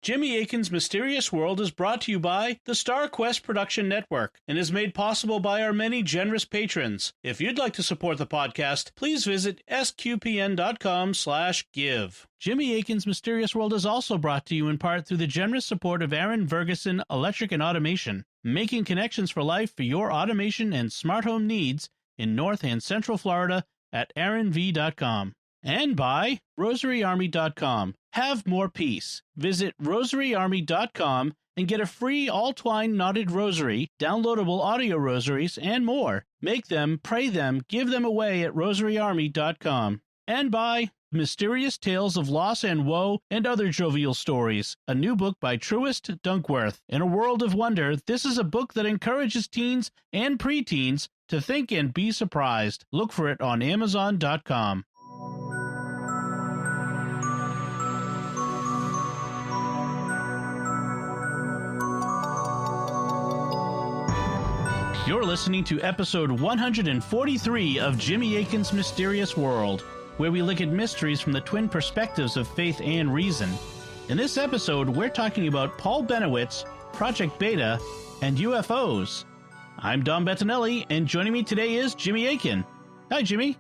Jimmy Akin's Mysterious World is brought to you by the Star Quest Production Network and is made possible by our many generous patrons. If you'd like to support the podcast, please visit sqpn.com/give. Jimmy Akin's Mysterious World is also brought to you in part through the generous support of Aaron Vergeson Electric and Automation, making connections for life for your automation and smart home needs in North and Central Florida at aaronv.com. And by rosaryarmy.com. Have more peace. Visit rosaryarmy.com and get a free all-twine knotted rosary, downloadable audio rosaries, and more. Make them, pray them, give them away at rosaryarmy.com. And by Mysterious Tales of Loss and Woe and Other Jovial Stories, a new book by Truist Dunkworth. In a world of wonder, this is a book that encourages teens and preteens to think and be surprised. Look for it on amazon.com. You're listening to episode 143 of Jimmy Akin's Mysterious World, where we look at mysteries from the twin perspectives of faith and reason. In this episode, we're talking about Paul Benowitz, Project Beta, and UFOs. I'm Dom Bettinelli, and joining me today is Jimmy Akin. Hi, Jimmy.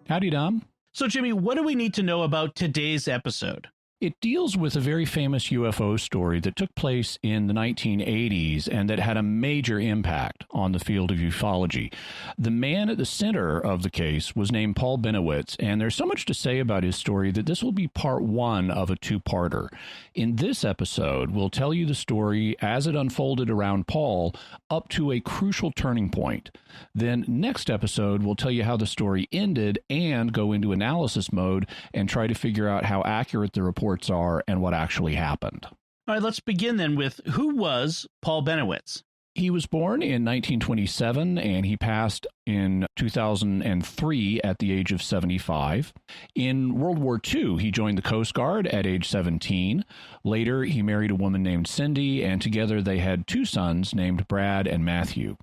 Howdy, Dom. So, Jimmy, what do we need to know about today's episode? It deals with a very famous UFO story that took place in the 1980s and that had a major impact on the field of ufology. The man at the center of the case was named Paul Benowitz, and there's so much to say about his story that this will be part one of a two-parter. In this episode, we'll tell you the story as it unfolded around Paul up to a crucial turning point. Then next episode, we'll tell you how the story ended and go into analysis mode and try to figure out how accurate the reports are and what actually happened. All right, let's begin then with who was Paul Benowitz? He was born in 1927 and he passed in 2003 at the age of 75. In World War II, he joined the Coast Guard at age 17. Later, he married a woman named Cindy, and together they had two sons named Brad and Matthew.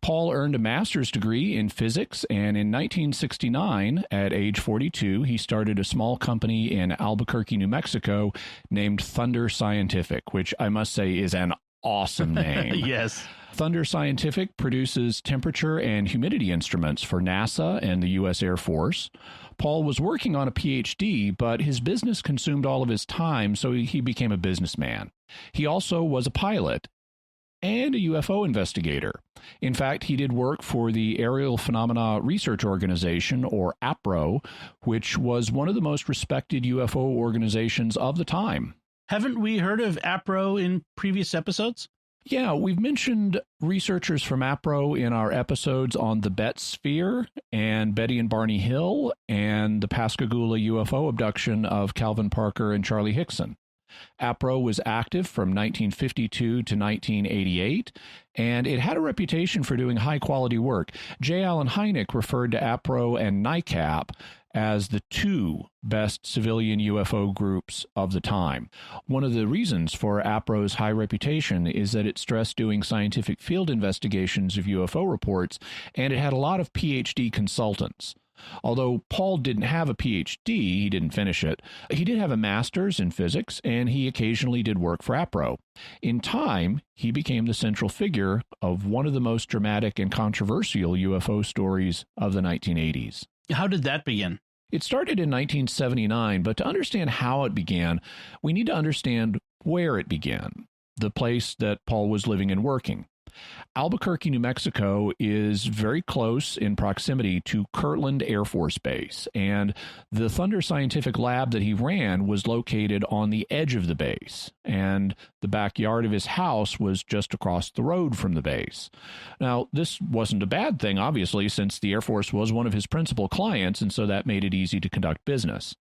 Paul earned a master's degree in physics, and in 1969, at age 42, he started a small company in Albuquerque, New Mexico, named Thunder Scientific, which I must say is an awesome name. Yes. Thunder Scientific produces temperature and humidity instruments for NASA and the U.S. Air Force. Paul was working on a PhD, but his business consumed all of his time, so he became a businessman. He also was a pilot and a UFO investigator. In fact, he did work for the Aerial Phenomena Research Organization, or APRO, which was one of the most respected UFO organizations of the time. Haven't we heard of APRO in previous episodes? Yeah, we've mentioned researchers from APRO in our episodes on the Bet Sphere and Betty and Barney Hill and the Pascagoula UFO abduction of Calvin Parker and Charlie Hickson. APRO was active from 1952 to 1988, and it had a reputation for doing high-quality work. J. Allen Hynek referred to APRO and NICAP as the two best civilian UFO groups of the time. One of the reasons for APRO's high reputation is that it stressed doing scientific field investigations of UFO reports, and it had a lot of PhD consultants. Although Paul didn't have a PhD, he didn't finish it, he did have a master's in physics, and he occasionally did work for APRO. In time, he became the central figure of one of the most dramatic and controversial UFO stories of the 1980s. How did that begin? It started in 1979, but to understand how it began, we need to understand where it began, the place that Paul was living and working. Albuquerque, New Mexico is very close in proximity to Kirtland Air Force Base, and the Thunder Scientific Lab that he ran was located on the edge of the base, and the backyard of his house was just across the road from the base. Now, this wasn't a bad thing, obviously, since the Air Force was one of his principal clients, and so that made it easy to conduct business.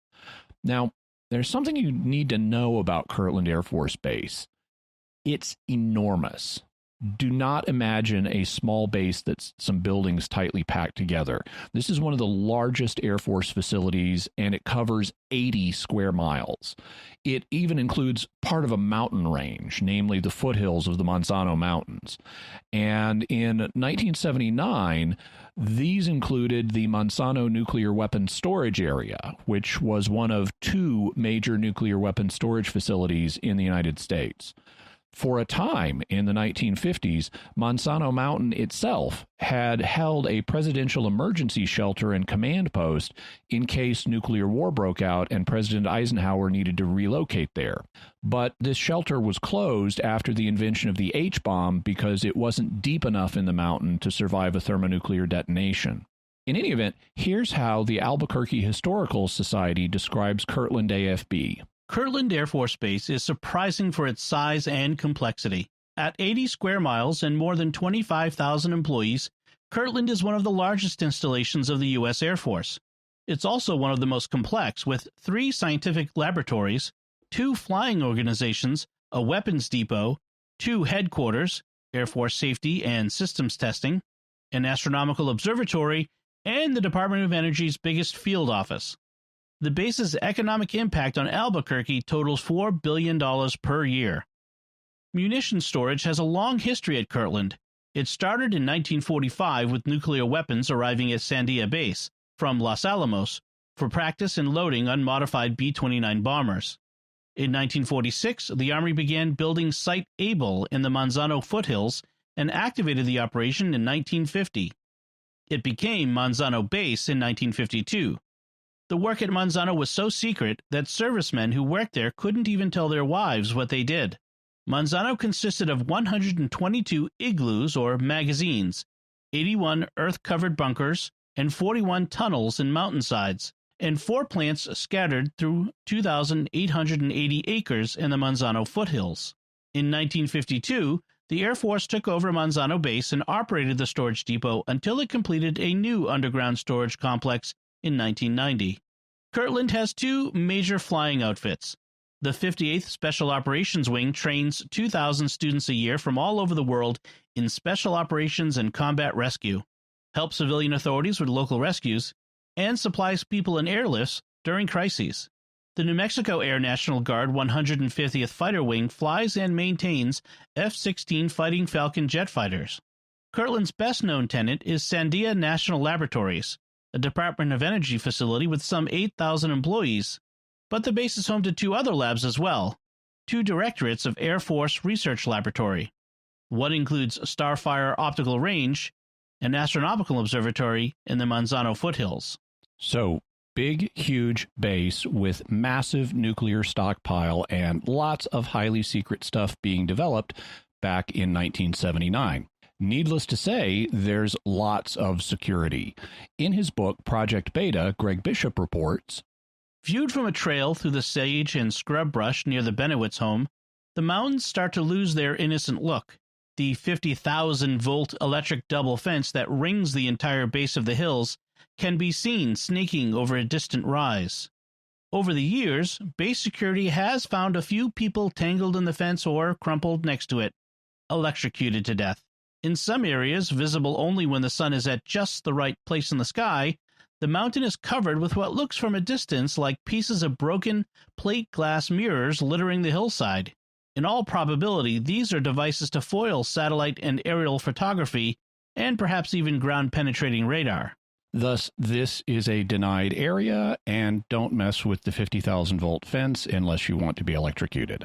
Now, there's something you need to know about Kirtland Air Force Base. It's enormous. Do not imagine a small base that's some buildings tightly packed together. This is one of the largest Air Force facilities, and it covers 80 square miles. It even includes part of a mountain range, namely the foothills of the Manzano Mountains. And in 1979, these included the Manzano Nuclear Weapons Storage Area, which was one of 2 major nuclear weapons storage facilities in the United States. For a time in the 1950s, Manzano Mountain itself had held a presidential emergency shelter and command post in case nuclear war broke out and President Eisenhower needed to relocate there. But this shelter was closed after the invention of the H-bomb because it wasn't deep enough in the mountain to survive a thermonuclear detonation. In any event, here's how the Albuquerque Historical Society describes Kirtland AFB. Kirtland Air Force Base is surprising for its size and complexity. At 80 square miles and more than 25,000 employees, Kirtland is one of the largest installations of the U.S. Air Force. It's also one of the most complex, with 3 scientific laboratories, 2 flying organizations, a weapons depot, 2 headquarters, Air Force Safety and Systems Testing, an astronomical observatory, and the Department of Energy's biggest field office. The base's economic impact on Albuquerque totals $4 billion per year. Munition storage has a long history at Kirtland. It started in 1945 with nuclear weapons arriving at Sandia Base from Los Alamos for practice and loading unmodified B-29 bombers. In 1946, the Army began building Site Able in the Manzano foothills and activated the operation in 1950. It became Manzano Base in 1952. The work at Manzano was so secret that servicemen who worked there couldn't even tell their wives what they did. Manzano consisted of 122 igloos or magazines, 81 earth-covered bunkers, and 41 tunnels and mountainsides, and 4 plants scattered through 2,880 acres in the Manzano foothills. In 1952, the Air Force took over Manzano Base and operated the storage depot until it completed a new underground storage complex in 1990. Kirtland has 2 major flying outfits. The 58th Special Operations Wing trains 2,000 students a year from all over the world in special operations and combat rescue, helps civilian authorities with local rescues, and supplies people in airlifts during crises. The New Mexico Air National Guard 150th Fighter Wing flies and maintains F-16 Fighting Falcon jet fighters. Kirtland's best-known tenant is Sandia National Laboratories, a Department of Energy facility with some 8,000 employees, but the base is home to 2 other labs as well, 2 directorates of Air Force Research Laboratory. One includes Starfire Optical Range, an astronomical observatory in the Manzano foothills. So, big, huge base with massive nuclear stockpile and lots of highly secret stuff being developed back in 1979. Needless to say, there's lots of security. In his book, Project Beta, Greg Bishop reports, viewed from a trail through the sage and scrub brush near the Bennewitz home, the mountains start to lose their innocent look. The 50,000-volt electric double fence that rings the entire base of the hills can be seen snaking over a distant rise. Over the years, base security has found a few people tangled in the fence or crumpled next to it, electrocuted to death. In some areas, visible only when the sun is at just the right place in the sky, the mountain is covered with what looks from a distance like pieces of broken plate glass mirrors littering the hillside. In all probability, these are devices to foil satellite and aerial photography, and perhaps even ground-penetrating radar. Thus, this is a denied area, and don't mess with the 50,000-volt fence unless you want to be electrocuted.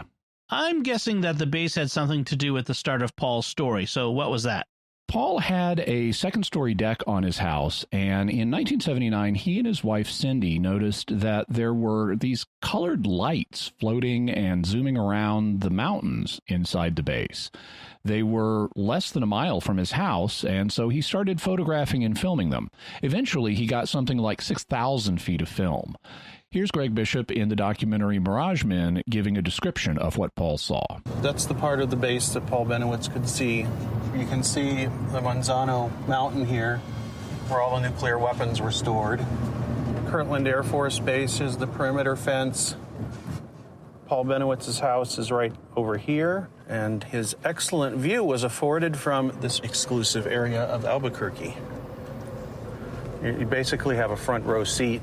I'm guessing that the base had something to do with the start of Paul's story, so what was that? Paul had a second-story deck on his house, and in 1979, he and his wife, Cindy, noticed that there were these colored lights floating and zooming around the mountains inside the base. They were less than a mile from his house, and so he started photographing and filming them. Eventually, he got something like 6,000 feet of film. Here's Greg Bishop in the documentary Mirage Men giving a description of what Paul saw. That's the part of the base that Paul Benowitz could see. You can see the Manzano Mountain here, where all the nuclear weapons were stored. Kirtland Air Force Base is the perimeter fence. Paul Benowitz's house is right over here, and his excellent view was afforded from this exclusive area of Albuquerque. You basically have a front row seat.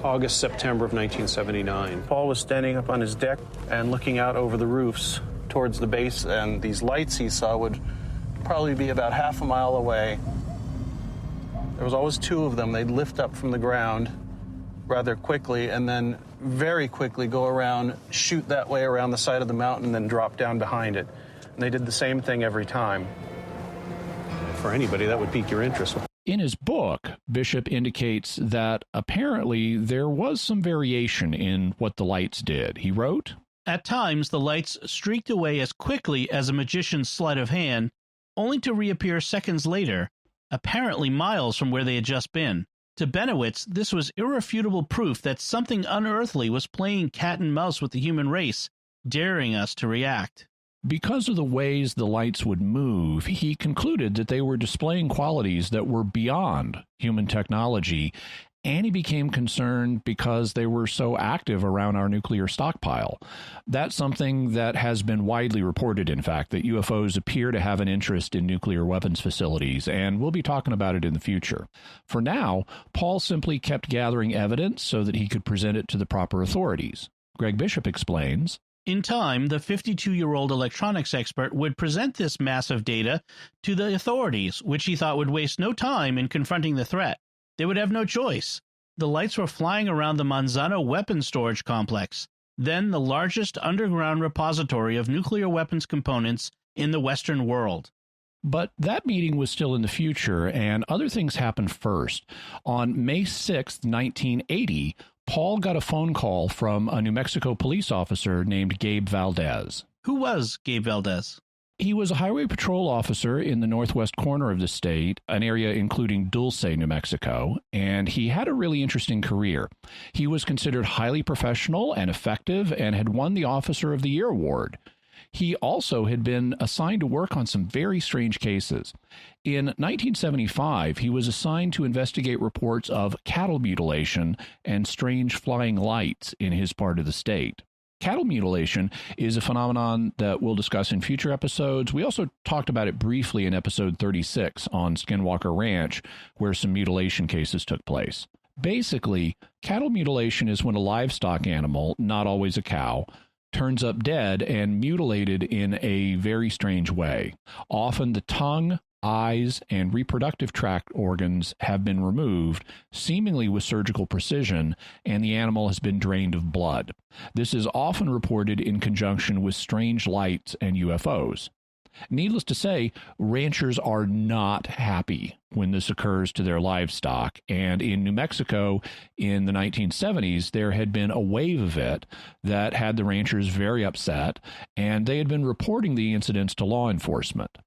August, September of 1979. Paul was standing up on his deck and looking out over the roofs towards the base, and these lights he saw would probably be about half a mile away. There was always two of them. They'd lift up from the ground rather quickly and then very quickly go around, shoot that way around the side of the mountain, and then drop down behind it. And they did the same thing every time. For anybody, that would pique your interest. In his book, Bishop indicates that apparently there was some variation in what the lights did. He wrote, "At times, the lights streaked away as quickly as a magician's sleight of hand, only to reappear seconds later, apparently miles from where they had just been. To Bennewitz, this was irrefutable proof that something unearthly was playing cat and mouse with the human race, daring us to react." Because of the ways the lights would move, he concluded that they were displaying qualities that were beyond human technology, and he became concerned because they were so active around our nuclear stockpile. That's something that has been widely reported, in fact, that UFOs appear to have an interest in nuclear weapons facilities, and we'll be talking about it in the future. For now, Paul simply kept gathering evidence so that he could present it to the proper authorities. Greg Bishop explains, In time, the 52-year-old electronics expert would present this massive data to the authorities, which he thought would waste no time in confronting the threat. They would have no choice. The lights were flying around the Manzano weapons storage complex, then the largest underground repository of nuclear weapons components in the Western world. But that meeting was still in the future, and other things happened first. On May 6, 1980, Paul got a phone call from a New Mexico police officer named Gabe Valdez. Who was Gabe Valdez? He was a highway patrol officer in the northwest corner of the state, an area including Dulce, New Mexico, and he had a really interesting career. He was considered highly professional and effective and had won the Officer of the Year award. He also had been assigned to work on some very strange cases. In 1975, he was assigned to investigate reports of cattle mutilation and strange flying lights in his part of the state. Cattle mutilation is a phenomenon that we'll discuss in future episodes. We also talked about it briefly in episode 36 on Skinwalker Ranch, where some mutilation cases took place. Basically, cattle mutilation is when a livestock animal, not always a cow, turns up dead and mutilated in a very strange way. Often the tongue, eyes, and reproductive tract organs have been removed, seemingly with surgical precision, and the animal has been drained of blood. This is often reported in conjunction with strange lights and UFOs. Needless to say, ranchers are not happy when this occurs to their livestock, and in New Mexico in the 1970s, there had been a wave of it that had the ranchers very upset, and they had been reporting the incidents to law enforcement.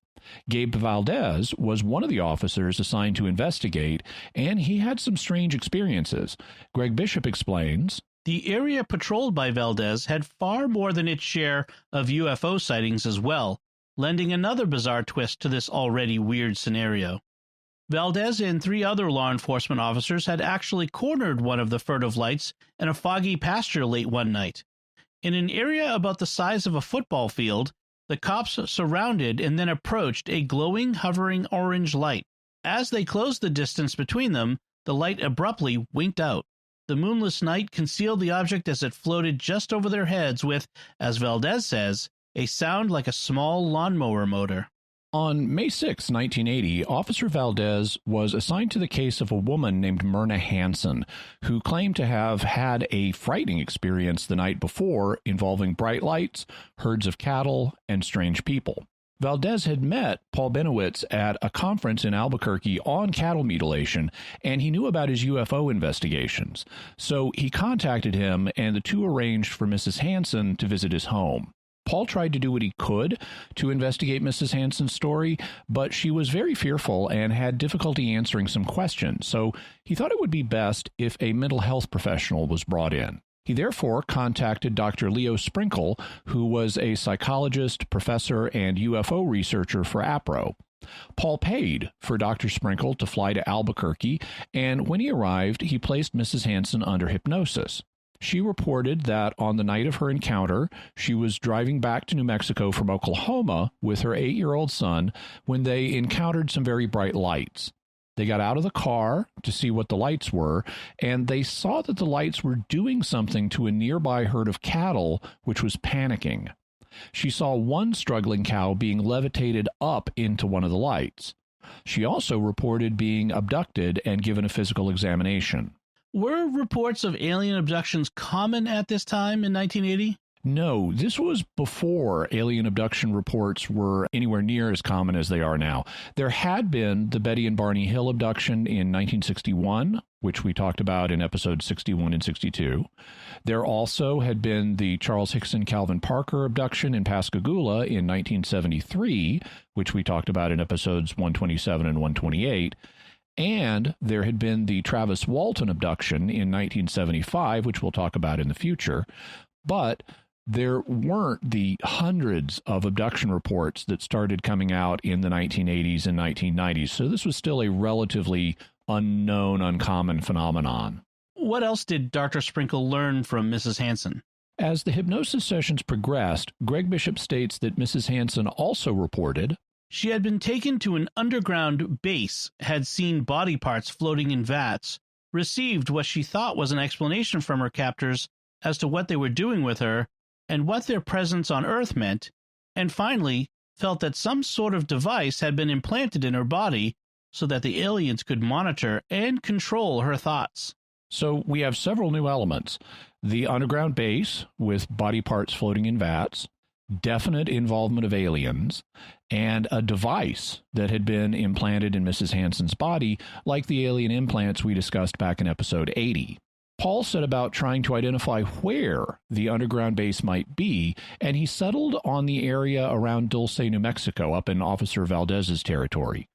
Gabe Valdez was one of the officers assigned to investigate, and he had some strange experiences. Greg Bishop explains, The area patrolled by Valdez had far more than its share of UFO sightings as well, lending another bizarre twist to this already weird scenario. Valdez and 3 other law enforcement officers had actually cornered one of the furtive lights in a foggy pasture late one night. In an area about the size of a football field, the cops surrounded and then approached a glowing, hovering orange light. As they closed the distance between them, the light abruptly winked out. The moonless night concealed the object as it floated just over their heads with, as Valdez says, a sound like a small lawnmower motor. On May 6, 1980, Officer Valdez was assigned to the case of a woman named Myrna Hansen, who claimed to have had a frightening experience the night before involving bright lights, herds of cattle, and strange people. Valdez had met Paul Benowitz at a conference in Albuquerque on cattle mutilation, and he knew about his UFO investigations. So he contacted him, and the two arranged for Mrs. Hansen to visit his home. Paul tried to do what he could to investigate Mrs. Hansen's story, but she was very fearful and had difficulty answering some questions, so he thought it would be best if a mental health professional was brought in. He therefore contacted Dr. Leo Sprinkle, who was a psychologist, professor, and UFO researcher for APRO. Paul paid for Dr. Sprinkle to fly to Albuquerque, and when he arrived, he placed Mrs. Hansen under hypnosis. She reported that on the night of her encounter, she was driving back to New Mexico from Oklahoma with her 8-year-old son when they encountered some very bright lights. They got out of the car to see what the lights were, and they saw that the lights were doing something to a nearby herd of cattle, which was panicking. She saw one struggling cow being levitated up into one of the lights. She also reported being abducted and given a physical examination. Were reports of alien abductions common at this time in 1980? No, this was before alien abduction reports were anywhere near as common as they are now. There had been the Betty and Barney Hill abduction in 1961, which we talked about in episodes 61 and 62. There also had been the Charles Hickson Calvin Parker abduction in Pascagoula in 1973, which we talked about in episodes 127 and 128. And there had been the Travis Walton abduction in 1975, which we'll talk about in the future. But there weren't the hundreds of abduction reports that started coming out in the 1980s and 1990s. So this was still a relatively unknown, uncommon phenomenon. What else did Dr. Sprinkle learn from Mrs. Hansen? As the hypnosis sessions progressed, Greg Bishop states that Mrs. Hansen also reported she had been taken to an underground base, had seen body parts floating in vats, received what she thought was an explanation from her captors as to what they were doing with her and what their presence on Earth meant, and finally felt that some sort of device had been implanted in her body so that the aliens could monitor and control her thoughts. So we have several new elements. The underground base with body parts floating in vats, definite involvement of aliens, and a device that had been implanted in Mrs. Hansen's body, like the alien implants we discussed back in episode 80. Paul set about trying to identify where the underground base might be, and he settled on the area around Dulce, New Mexico, up in Officer Valdez's territory.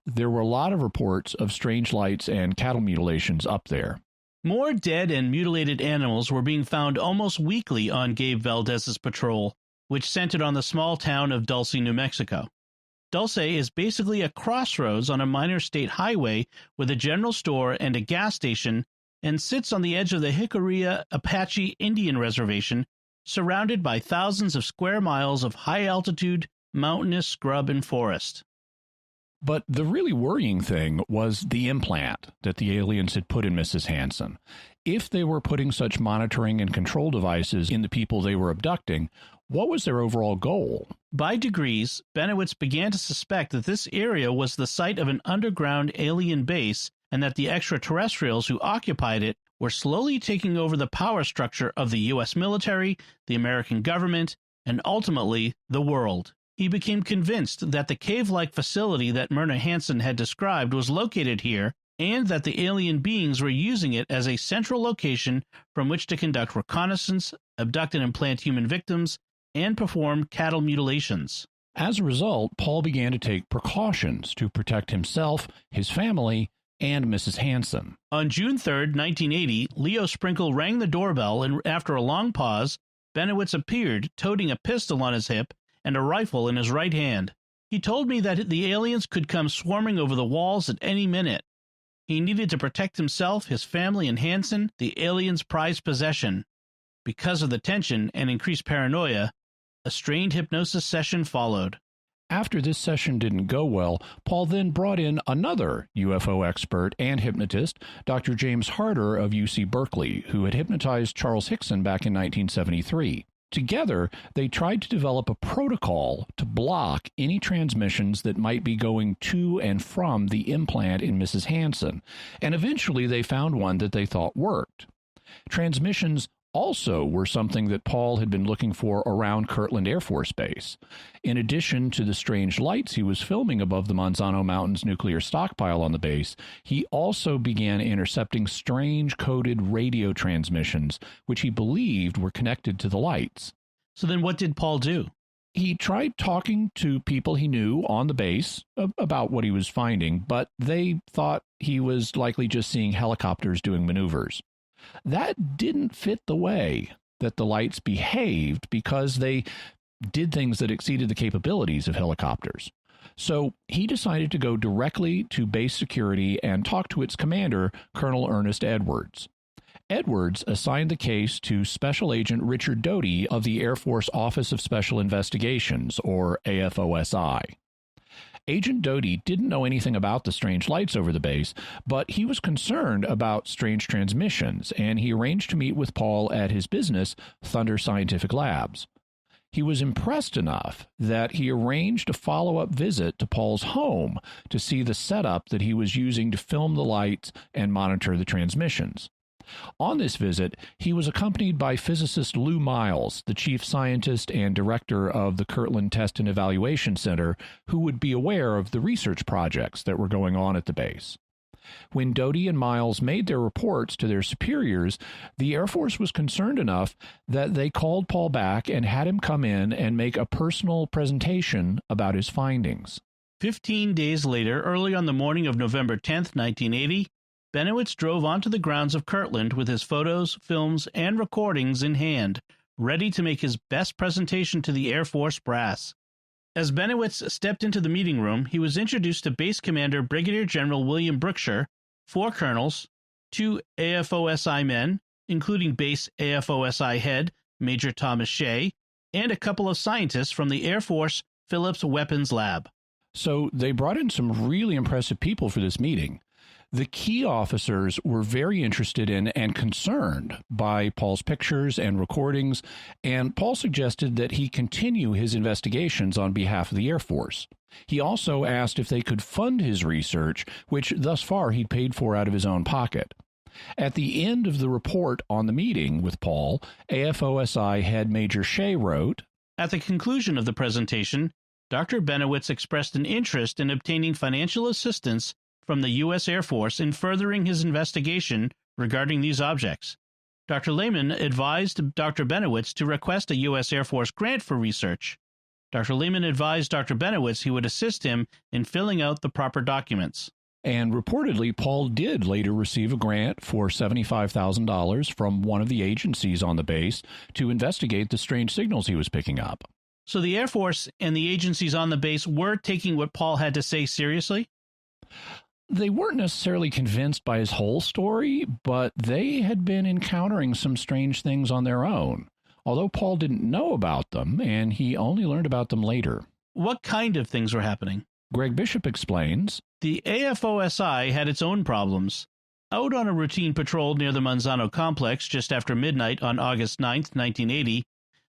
There were a lot of reports of strange lights and cattle mutilations up there. More dead and mutilated animals were being found almost weekly on Gabe Valdez's patrol, which centered on the small town of Dulce, New Mexico. Dulce is basically a crossroads on a minor state highway with a general store and a gas station, and sits on the edge of the Jicarilla Apache Indian Reservation, surrounded by thousands of square miles of high-altitude, mountainous scrub and forest. But the really worrying thing was the implant that the aliens had put in Mrs. Hansen. If they were putting such monitoring and control devices in the people they were abducting, what was their overall goal? By degrees, Bennewitz began to suspect that this area was the site of an underground alien base and that the extraterrestrials who occupied it were slowly taking over the power structure of the U.S. military, the American government, and ultimately the world. He became convinced that the cave-like facility that Myrna Hansen had described was located here, and that the alien beings were using it as a central location from which to conduct reconnaissance, abduct and implant human victims, and perform cattle mutilations. As a result, Paul began to take precautions to protect himself, his family, and Mrs. Hansen. On June 3, 1980, Leo Sprinkle rang the doorbell, and after a long pause, Bennewitz appeared, toting a pistol on his hip and a rifle in his right hand. He told me that the aliens could come swarming over the walls at any minute. He needed to protect himself, his family, and Hansen, the aliens' prized possession. Because of the tension and increased paranoia, a strained hypnosis session followed. After this session didn't go well, Paul then brought in another UFO expert and hypnotist, Dr. James Harder of UC Berkeley, who had hypnotized Charles Hickson back in 1973. Together, they tried to develop a protocol to block any transmissions that might be going to and from the implant in Mrs. Hansen, and eventually they found one that they thought worked. Transmissions also were something that Paul had been looking for around Kirtland Air Force Base. In addition to the strange lights he was filming above the Manzano Mountains nuclear stockpile on the base, he also began intercepting strange coded radio transmissions, which he believed were connected to the lights. So then what did Paul do? He tried talking to people he knew on the base about what he was finding, but they thought he was likely just seeing helicopters doing maneuvers. That didn't fit the way that the lights behaved because they did things that exceeded the capabilities of helicopters. So he decided to go directly to base security and talk to its commander, Colonel Ernest Edwards. Edwards assigned the case to Special Agent Richard Doty of the Air Force Office of Special Investigations, or AFOSI. Agent Doty didn't know anything about the strange lights over the base, but he was concerned about strange transmissions, and he arranged to meet with Paul at his business, Thunder Scientific Labs. He was impressed enough that he arranged a follow-up visit to Paul's home to see the setup that he was using to film the lights and monitor the transmissions. On this visit, he was accompanied by physicist Lou Miles, the chief scientist and director of the Kirtland Test and Evaluation Center, who would be aware of the research projects that were going on at the base. When Doty and Miles made their reports to their superiors, the Air Force was concerned enough that they called Paul back and had him come in and make a personal presentation about his findings. 15 days later, early on the morning of November 10th, 1980, Bennewitz drove onto the grounds of Kirtland with his photos, films, and recordings in hand, ready to make his best presentation to the Air Force brass. As Bennewitz stepped into the meeting room, he was introduced to Base Commander Brigadier General William Brookshire, 4 colonels, 2 AFOSI men, including Base AFOSI head Major Thomas Shea, and a couple of scientists from the Air Force Phillips Weapons Lab. So they brought in some really impressive people for this meeting. The key officers were very interested in and concerned by Paul's pictures and recordings, and Paul suggested that he continue his investigations on behalf of the Air Force. He also asked if they could fund his research, which thus far he'd paid for out of his own pocket. At the end of the report on the meeting with Paul, AFOSI head Major Shea wrote, "At the conclusion of the presentation, Dr. Bennewitz expressed an interest in obtaining financial assistance from the U.S. Air Force in furthering his investigation regarding these objects. Dr. Lehman advised Dr. Bennewitz to request a U.S. Air Force grant for research. Dr. Lehman advised Dr. Bennewitz he would assist him in filling out the proper documents." And reportedly, Paul did later receive a grant for $75,000 from one of the agencies on the base to investigate the strange signals he was picking up. So the Air Force and the agencies on the base were taking what Paul had to say seriously? They weren't necessarily convinced by his whole story, but they had been encountering some strange things on their own, although Paul didn't know about them, and he only learned about them later. What kind of things were happening? Greg Bishop explains, The AFOSI had its own problems. Out on a routine patrol near the Manzano complex just after midnight on August 9th, 1980,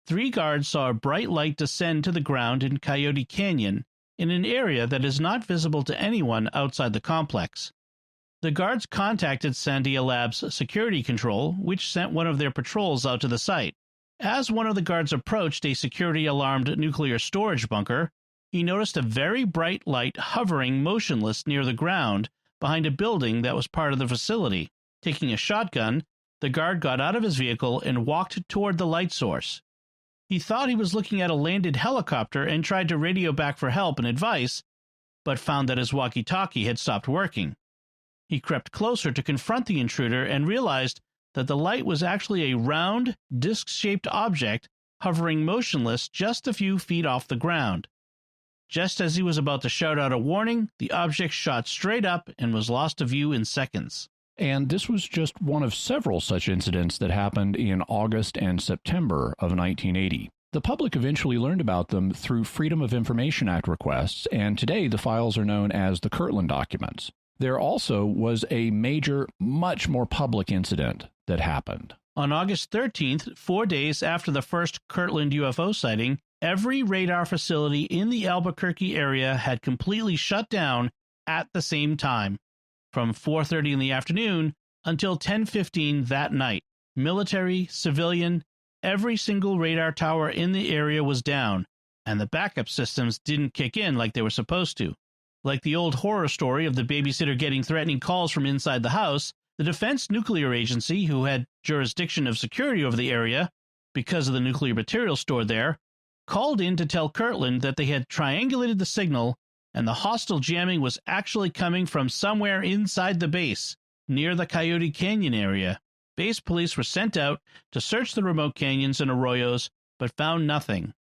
3 guards saw a bright light descend to the ground in Coyote Canyon, in an area that is not visible to anyone outside the complex. The guards contacted Sandia Labs Security Control, which sent one of their patrols out to the site. As one of the guards approached a security-alarmed nuclear storage bunker, he noticed a very bright light hovering motionless near the ground behind a building that was part of the facility. Taking a shotgun, the guard got out of his vehicle and walked toward the light source. He thought he was looking at a landed helicopter and tried to radio back for help and advice, but found that his walkie-talkie had stopped working. He crept closer to confront the intruder and realized that the light was actually a round, disc-shaped object hovering motionless just a few feet off the ground. Just as he was about to shout out a warning, the object shot straight up and was lost to view in seconds. And this was just one of several such incidents that happened in August and September of 1980. The public eventually learned about them through Freedom of Information Act requests, and today the files are known as the Kirtland documents. There also was a major, much more public incident that happened. On August 13th, 4 days after the first Kirtland UFO sighting, every radar facility in the Albuquerque area had completely shut down at the same time, from 4:30 in the afternoon until 10:15 that night. Military, civilian, every single radar tower in the area was down, and the backup systems didn't kick in like they were supposed to. Like the old horror story of the babysitter getting threatening calls from inside the house, the Defense Nuclear Agency, who had jurisdiction of security over the area because of the nuclear material stored there, called in to tell Kirtland that they had triangulated the signal and the hostile jamming was actually coming from somewhere inside the base, near the Coyote Canyon area. Base police were sent out to search the remote canyons and arroyos, but found nothing.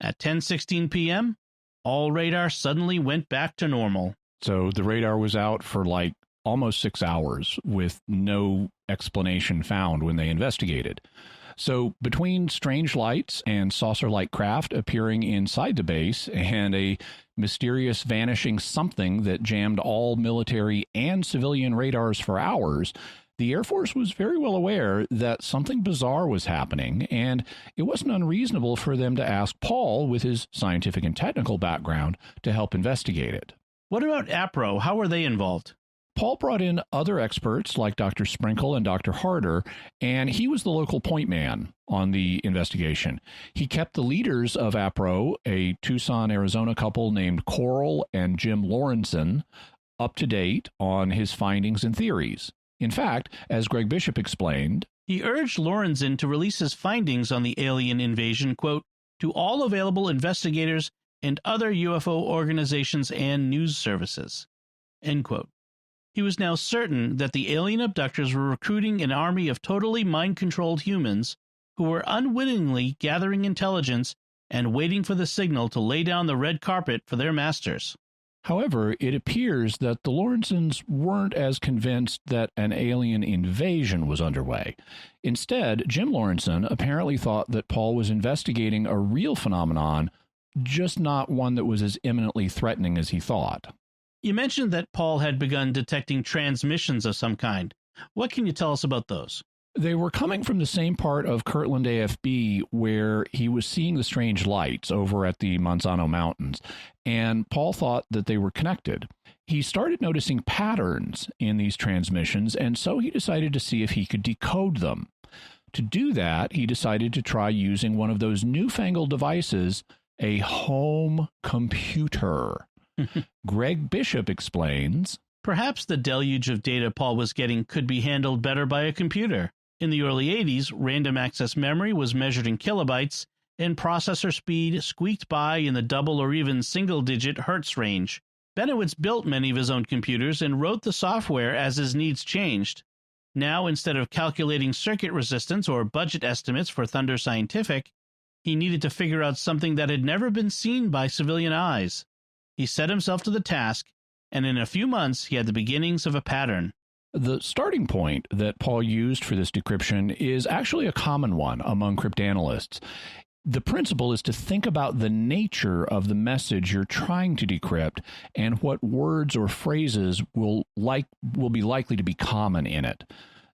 At 10:16 p.m., all radar suddenly went back to normal. So the radar was out for like almost 6 hours with no explanation found when they investigated. So between strange lights and saucer-like craft appearing inside the base and a mysterious vanishing something that jammed all military and civilian radars for hours, the Air Force was very well aware that something bizarre was happening, and it wasn't unreasonable for them to ask Paul, with his scientific and technical background, to help investigate it. What about APRO? How were they involved? Paul brought in other experts like Dr. Sprinkle and Dr. Harder, and he was the local point man on the investigation. He kept the leaders of APRO, a Tucson, Arizona couple named Coral and Jim Lawrenson, up to date on his findings and theories. In fact, as Greg Bishop explained, he urged Lawrenson to release his findings on the alien invasion, quote, to all available investigators and other UFO organizations and news services, end quote. He was now certain that the alien abductors were recruiting an army of totally mind-controlled humans who were unwittingly gathering intelligence and waiting for the signal to lay down the red carpet for their masters. However, it appears that the Lawrensons weren't as convinced that an alien invasion was underway. Instead, Jim Lawrenson apparently thought that Paul was investigating a real phenomenon, just not one that was as imminently threatening as he thought. You mentioned that Paul had begun detecting transmissions of some kind. What can you tell us about those? They were coming from the same part of Kirtland AFB where he was seeing the strange lights over at the Manzano Mountains, and Paul thought that they were connected. He started noticing patterns in these transmissions, and so he decided to see if he could decode them. To do that, he decided to try using one of those newfangled devices, a home computer. Greg Bishop explains, perhaps the deluge of data Paul was getting could be handled better by a computer. In the early 80s, random access memory was measured in kilobytes, and processor speed squeaked by in the double or even single-digit hertz range. Bennewitz built many of his own computers and wrote the software as his needs changed. Now, instead of calculating circuit resistance or budget estimates for Thunder Scientific, he needed to figure out something that had never been seen by civilian eyes. He set himself to the task, and in a few months he had the beginnings of a pattern. The starting point that Paul used for this decryption is actually a common one among cryptanalysts. The principle is to think about the nature of the message you're trying to decrypt and what words or phrases will be likely to be common in it.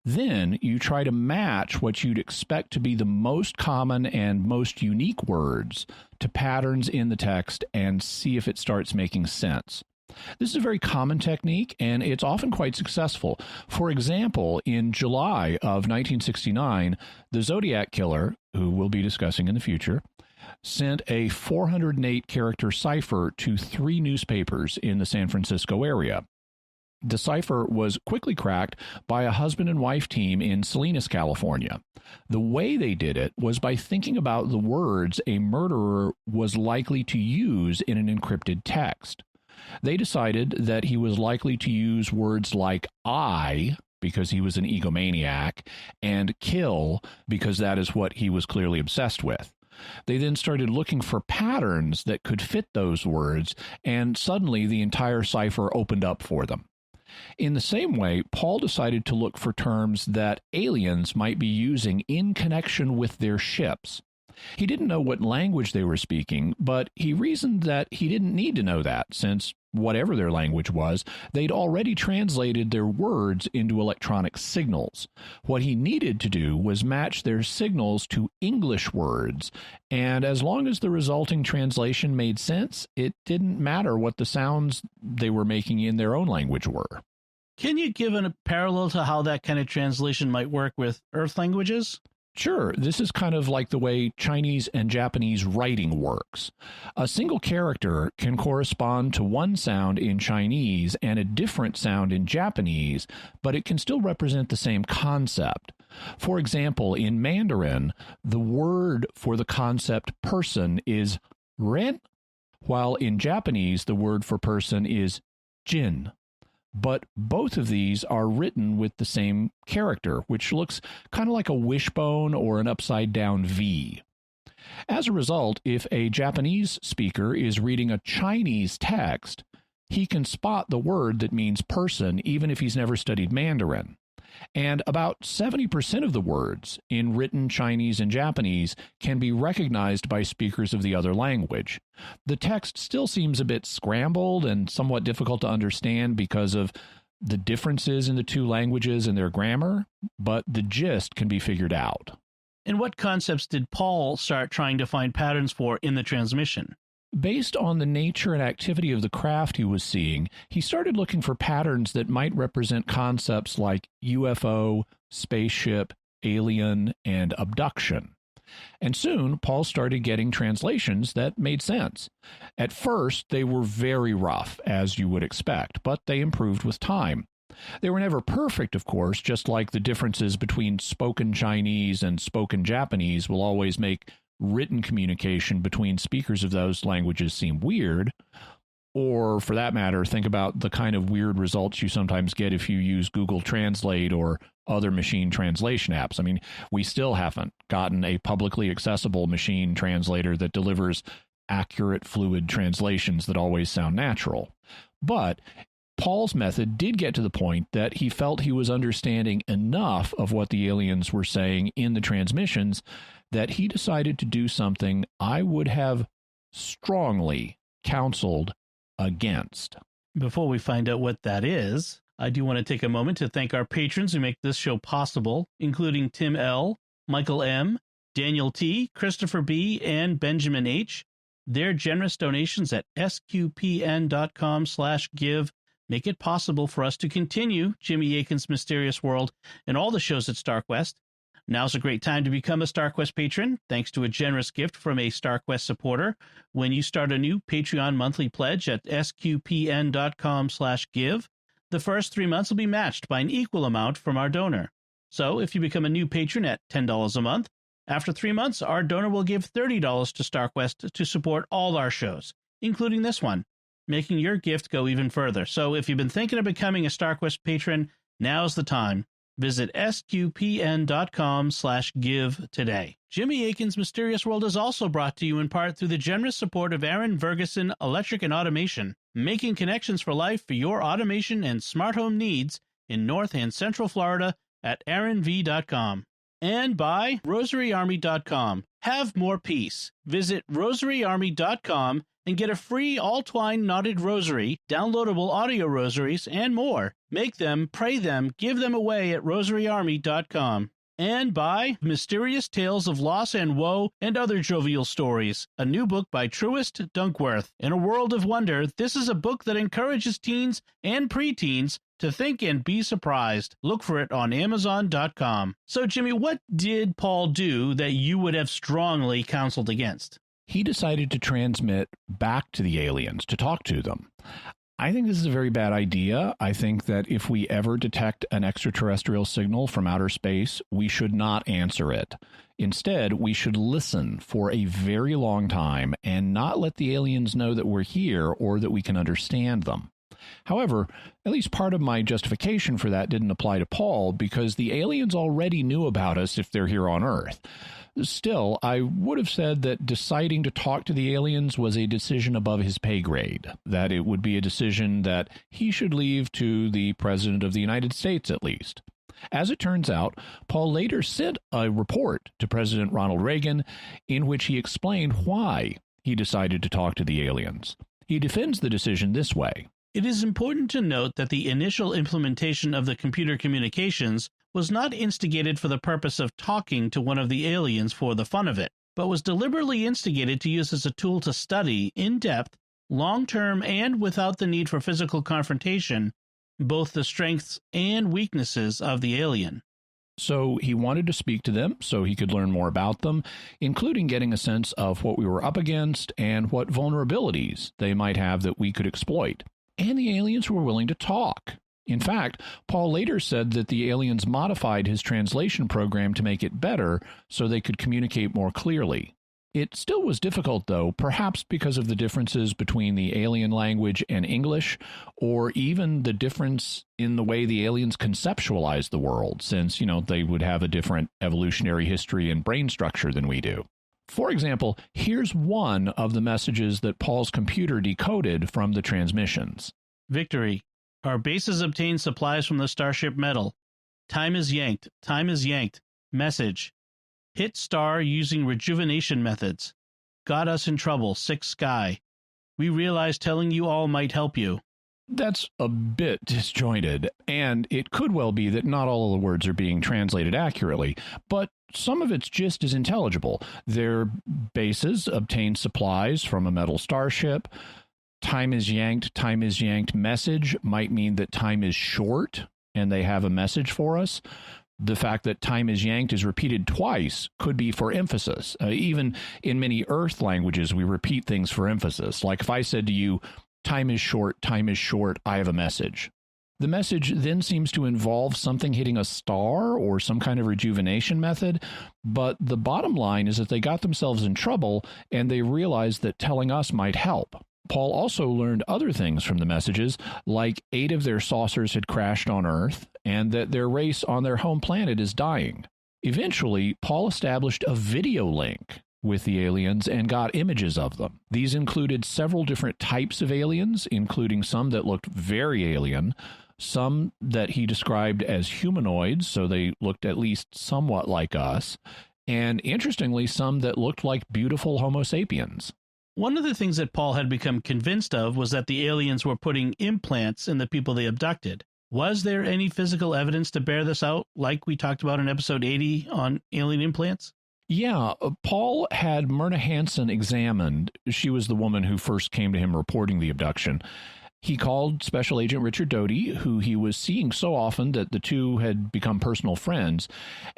Then you try to match what you'd expect to be the most common and most unique words to patterns in the text and see if it starts making sense. This is a very common technique, and it's often quite successful. For example, in July of 1969, the Zodiac Killer, who we'll be discussing in the future, sent a 408-character cipher to 3 newspapers in the San Francisco area. The cipher was quickly cracked by a husband and wife team in Salinas, California. The way they did it was by thinking about the words a murderer was likely to use in an encrypted text. They decided that he was likely to use words like I, because he was an egomaniac, and kill, because that is what he was clearly obsessed with. They then started looking for patterns that could fit those words, and suddenly the entire cipher opened up for them. In the same way, Paul decided to look for terms that aliens might be using in connection with their ships. He didn't know what language they were speaking, but he reasoned that he didn't need to know that, since whatever their language was, they'd already translated their words into electronic signals. What he needed to do was match their signals to English words, and as long as the resulting translation made sense, it didn't matter what the sounds they were making in their own language were. Can you give a parallel to how that kind of translation might work with Earth languages? Sure, this is kind of like the way Chinese and Japanese writing works. A single character can correspond to one sound in Chinese and a different sound in Japanese, but it can still represent the same concept. For example, in Mandarin, the word for the concept person is ren, while in Japanese, the word for person is jin. But both of these are written with the same character, which looks kind of like a wishbone or an upside-down V. As a result, if a Japanese speaker is reading a Chinese text, he can spot the word that means person even if he's never studied Mandarin. And about 70% of the words in written Chinese and Japanese can be recognized by speakers of the other language. The text still seems a bit scrambled and somewhat difficult to understand because of the differences in the two languages and their grammar, but the gist can be figured out. And what concepts did Paul start trying to find patterns for in the transmission? Based on the nature and activity of the craft he was seeing, he started looking for patterns that might represent concepts like UFO, spaceship, alien, and abduction. And soon, Paul started getting translations that made sense. At first, they were very rough, as you would expect, but they improved with time. They were never perfect, of course, just like the differences between spoken Chinese and spoken Japanese will always make written communication between speakers of those languages seem weird. Or, for that matter, think about the kind of weird results you sometimes get if you use Google Translate or other machine translation apps. I mean, we still haven't gotten a publicly accessible machine translator that delivers accurate, fluid translations that always sound natural. But Paul's method did get to the point that he felt he was understanding enough of what the aliens were saying in the transmissions that he decided to do something I would have strongly counseled against. Before we find out what that is, I do want to take a moment to thank our patrons who make this show possible, including Tim L., Michael M., Daniel T., Christopher B., and Benjamin H. Their generous donations at sqpn.com/give make it possible for us to continue Jimmy Akin's Mysterious World and all the shows at StarQuest. Now's a great time to become a StarQuest patron, thanks to a generous gift from a StarQuest supporter. When you start a new Patreon monthly pledge at sqpn.com/give, the first 3 months will be matched by an equal amount from our donor. So if you become a new patron at $10 a month, after 3 months, our donor will give $30 to StarQuest to support all our shows, including this one, making your gift go even further. So if you've been thinking of becoming a StarQuest patron, now's the time. Visit sqpn.com/give today. Jimmy Akin's Mysterious World is also brought to you in part through the generous support of Aaron Vergessen Electric and Automation, making connections for life for your automation and smart home needs in North and Central Florida at aaronv.com. And by rosaryarmy.com. Have more peace. Visit rosaryarmy.com and get a free all-twine knotted rosary, downloadable audio rosaries, and more. Make them, pray them, give them away at rosaryarmy.com. And by Mysterious Tales of Loss and Woe and Other Jovial Stories, a new book by Truist Dunkworth. In a world of wonder, this is a book that encourages teens and preteens to think and be surprised. Look for it on Amazon.com. So, Jimmy, what did Paul do that you would have strongly counseled against? He decided to transmit back to the aliens, to talk to them. I think this is a very bad idea. I think that if we ever detect an extraterrestrial signal from outer space, we should not answer it. Instead, we should listen for a very long time and not let the aliens know that we're here or that we can understand them. However, at least part of my justification for that didn't apply to Paul because the aliens already knew about us if they're here on Earth. Still, I would have said that deciding to talk to the aliens was a decision above his pay grade, that it would be a decision that he should leave to the President of the United States at least. As it turns out, Paul later sent a report to President Ronald Reagan in which he explained why he decided to talk to the aliens. He defends the decision this way. It is important to note that the initial implementation of the computer communications was not instigated for the purpose of talking to one of the aliens for the fun of it, but was deliberately instigated to use as a tool to study, in depth, long-term and without the need for physical confrontation, both the strengths and weaknesses of the alien. So he wanted to speak to them so he could learn more about them, including getting a sense of what we were up against and what vulnerabilities they might have that we could exploit. And the aliens were willing to talk. In fact, Paul later said that the aliens modified his translation program to make it better so they could communicate more clearly. It still was difficult, though, perhaps because of the differences between the alien language and English, or even the difference in the way the aliens conceptualize the world, since, they would have a different evolutionary history and brain structure than we do. For example, here's one of the messages that Paul's computer decoded from the transmissions. Victory. Our bases obtain supplies from the starship metal. Time is yanked. Time is yanked. Message. Hit star using rejuvenation methods. Got us in trouble. Sick sky. We realize telling you all might help you. That's a bit disjointed, and it could well be that not all of the words are being translated accurately, but some of it's just as intelligible. Their bases obtain supplies from a metal starship. Time is yanked message might mean that time is short, and they have a message for us. The fact that time is yanked is repeated twice could be for emphasis. Even in many Earth languages, we repeat things for emphasis. Like if I said to you, time is short, I have a message. The message then seems to involve something hitting a star or some kind of rejuvenation method, but the bottom line is that they got themselves in trouble and they realized that telling us might help. Paul also learned other things from the messages, like 8 of their saucers had crashed on Earth and that their race on their home planet is dying. Eventually, Paul established a video link with the aliens and got images of them. These included several different types of aliens, including some that looked very alien, some that he described as humanoids, so they looked at least somewhat like us, and interestingly, some that looked like beautiful Homo sapiens. One of the things that Paul had become convinced of was that the aliens were putting implants in the people they abducted. Was there any physical evidence to bear this out, like we talked about in episode 80 on alien implants? Yeah, Paul had Myrna Hansen examined. She was the woman who first came to him reporting the abduction. He called Special Agent Richard Doty, who he was seeing so often that the two had become personal friends,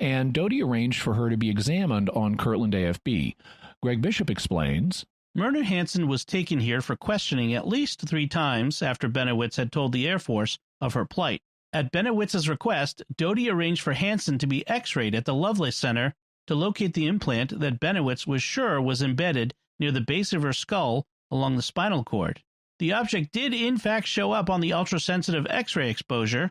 and Doty arranged for her to be examined on Kirtland AFB. Greg Bishop explains, Myrna Hansen was taken here for questioning at least 3 times after Bennewitz had told the Air Force of her plight. At Bennewitz's request, Doty arranged for Hansen to be x-rayed at the Lovelace Center to locate the implant that Bennewitz was sure was embedded near the base of her skull along the spinal cord. The object did in fact show up on the ultra-sensitive X-ray exposure,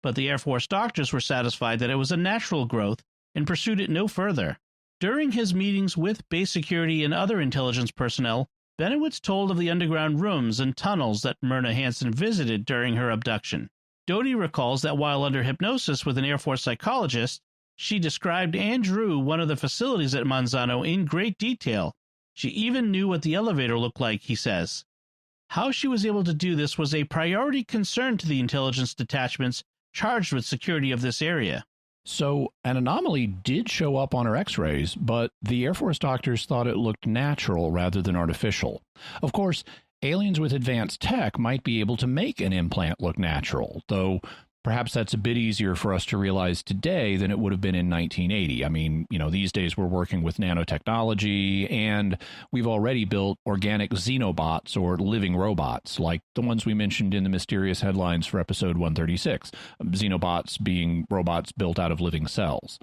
but the Air Force doctors were satisfied that it was a natural growth and pursued it no further. During his meetings with base security and other intelligence personnel, Bennewitz told of the underground rooms and tunnels that Myrna Hansen visited during her abduction. Doty recalls that while under hypnosis with an Air Force psychologist, she described and drew one of the facilities at Manzano in great detail. She even knew what the elevator looked like, he says. How she was able to do this was a priority concern to the intelligence detachments charged with security of this area. So an anomaly did show up on her x-rays, but the Air Force doctors thought it looked natural rather than artificial. Of course, aliens with advanced tech might be able to make an implant look natural, though perhaps that's a bit easier for us to realize today than it would have been in 1980. I mean, these days we're working with nanotechnology, and we've already built organic xenobots or living robots, like the ones we mentioned in the mysterious headlines for episode 136, xenobots being robots built out of living cells.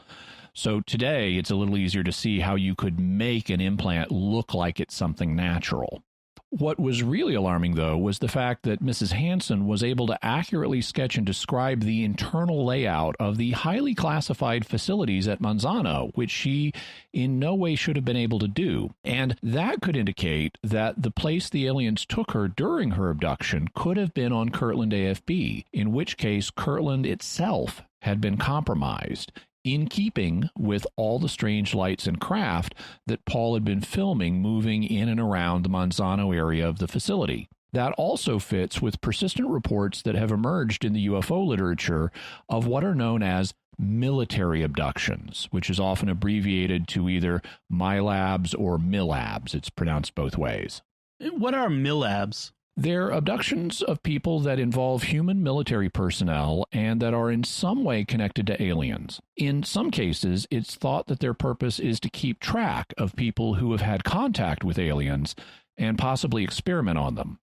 So today it's a little easier to see how you could make an implant look like it's something natural. What was really alarming, though, was the fact that Mrs. Hansen was able to accurately sketch and describe the internal layout of the highly classified facilities at Manzano, which she in no way should have been able to do. And that could indicate that the place the aliens took her during her abduction could have been on Kirtland AFB, in which case Kirtland itself had been compromised, in keeping with all the strange lights and craft that Paul had been filming moving in and around the Manzano area of the facility. That also fits with persistent reports that have emerged in the UFO literature of what are known as military abductions, which is often abbreviated to either MILABs or MILABs. It's pronounced both ways. What are MILABs? They're abductions of people that involve human military personnel and that are in some way connected to aliens. In some cases, it's thought that their purpose is to keep track of people who have had contact with aliens and possibly experiment on them.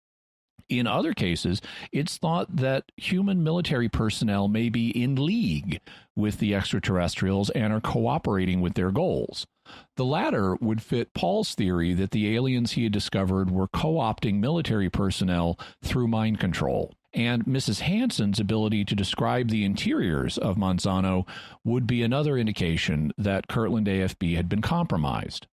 In other cases, it's thought that human military personnel may be in league with the extraterrestrials and are cooperating with their goals. The latter would fit Paul's theory that the aliens he had discovered were co-opting military personnel through mind control. And Mrs. Hansen's ability to describe the interiors of Manzano would be another indication that Kirtland AFB had been compromised.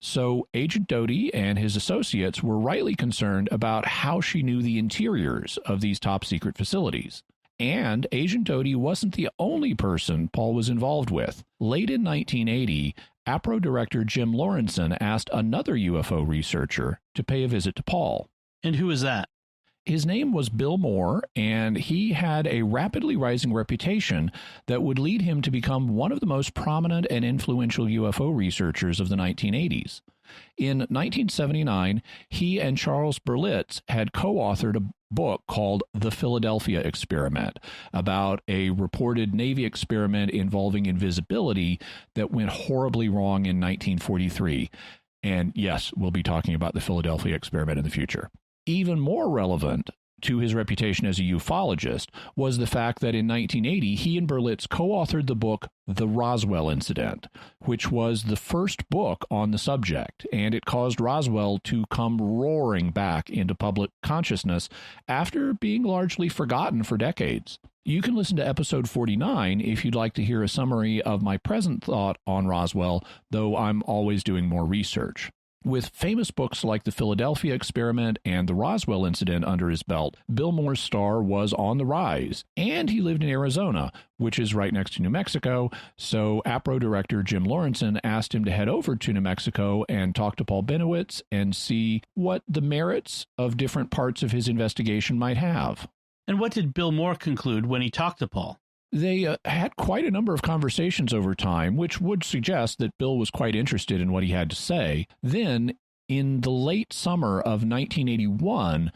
So Agent Doty and his associates were rightly concerned about how she knew the interiors of these top-secret facilities. And Agent Doty wasn't the only person Paul was involved with. Late in 1980, APRO director Jim Lawrenson asked another UFO researcher to pay a visit to Paul. And who is that? His name was Bill Moore, and he had a rapidly rising reputation that would lead him to become one of the most prominent and influential UFO researchers of the 1980s. In 1979, he and Charles Berlitz had co-authored a book called The Philadelphia Experiment, about a reported Navy experiment involving invisibility that went horribly wrong in 1943. And yes, we'll be talking about the Philadelphia Experiment in the future. Even more relevant to his reputation as a ufologist was the fact that in 1980, he and Berlitz co-authored the book The Roswell Incident, which was the first book on the subject, and it caused Roswell to come roaring back into public consciousness after being largely forgotten for decades. You can listen to episode 49 if you'd like to hear a summary of my present thought on Roswell, though I'm always doing more research. With famous books like The Philadelphia Experiment and The Roswell Incident under his belt, Bill Moore's star was on the rise, and he lived in Arizona, which is right next to New Mexico, so APRO director Jim Lawrenson asked him to head over to New Mexico and talk to Paul Benowitz and see what the merits of different parts of his investigation might have. And what did Bill Moore conclude when he talked to Paul? They had quite a number of conversations over time, which would suggest that Bill was quite interested in what he had to say. Then, in the late summer of 1981,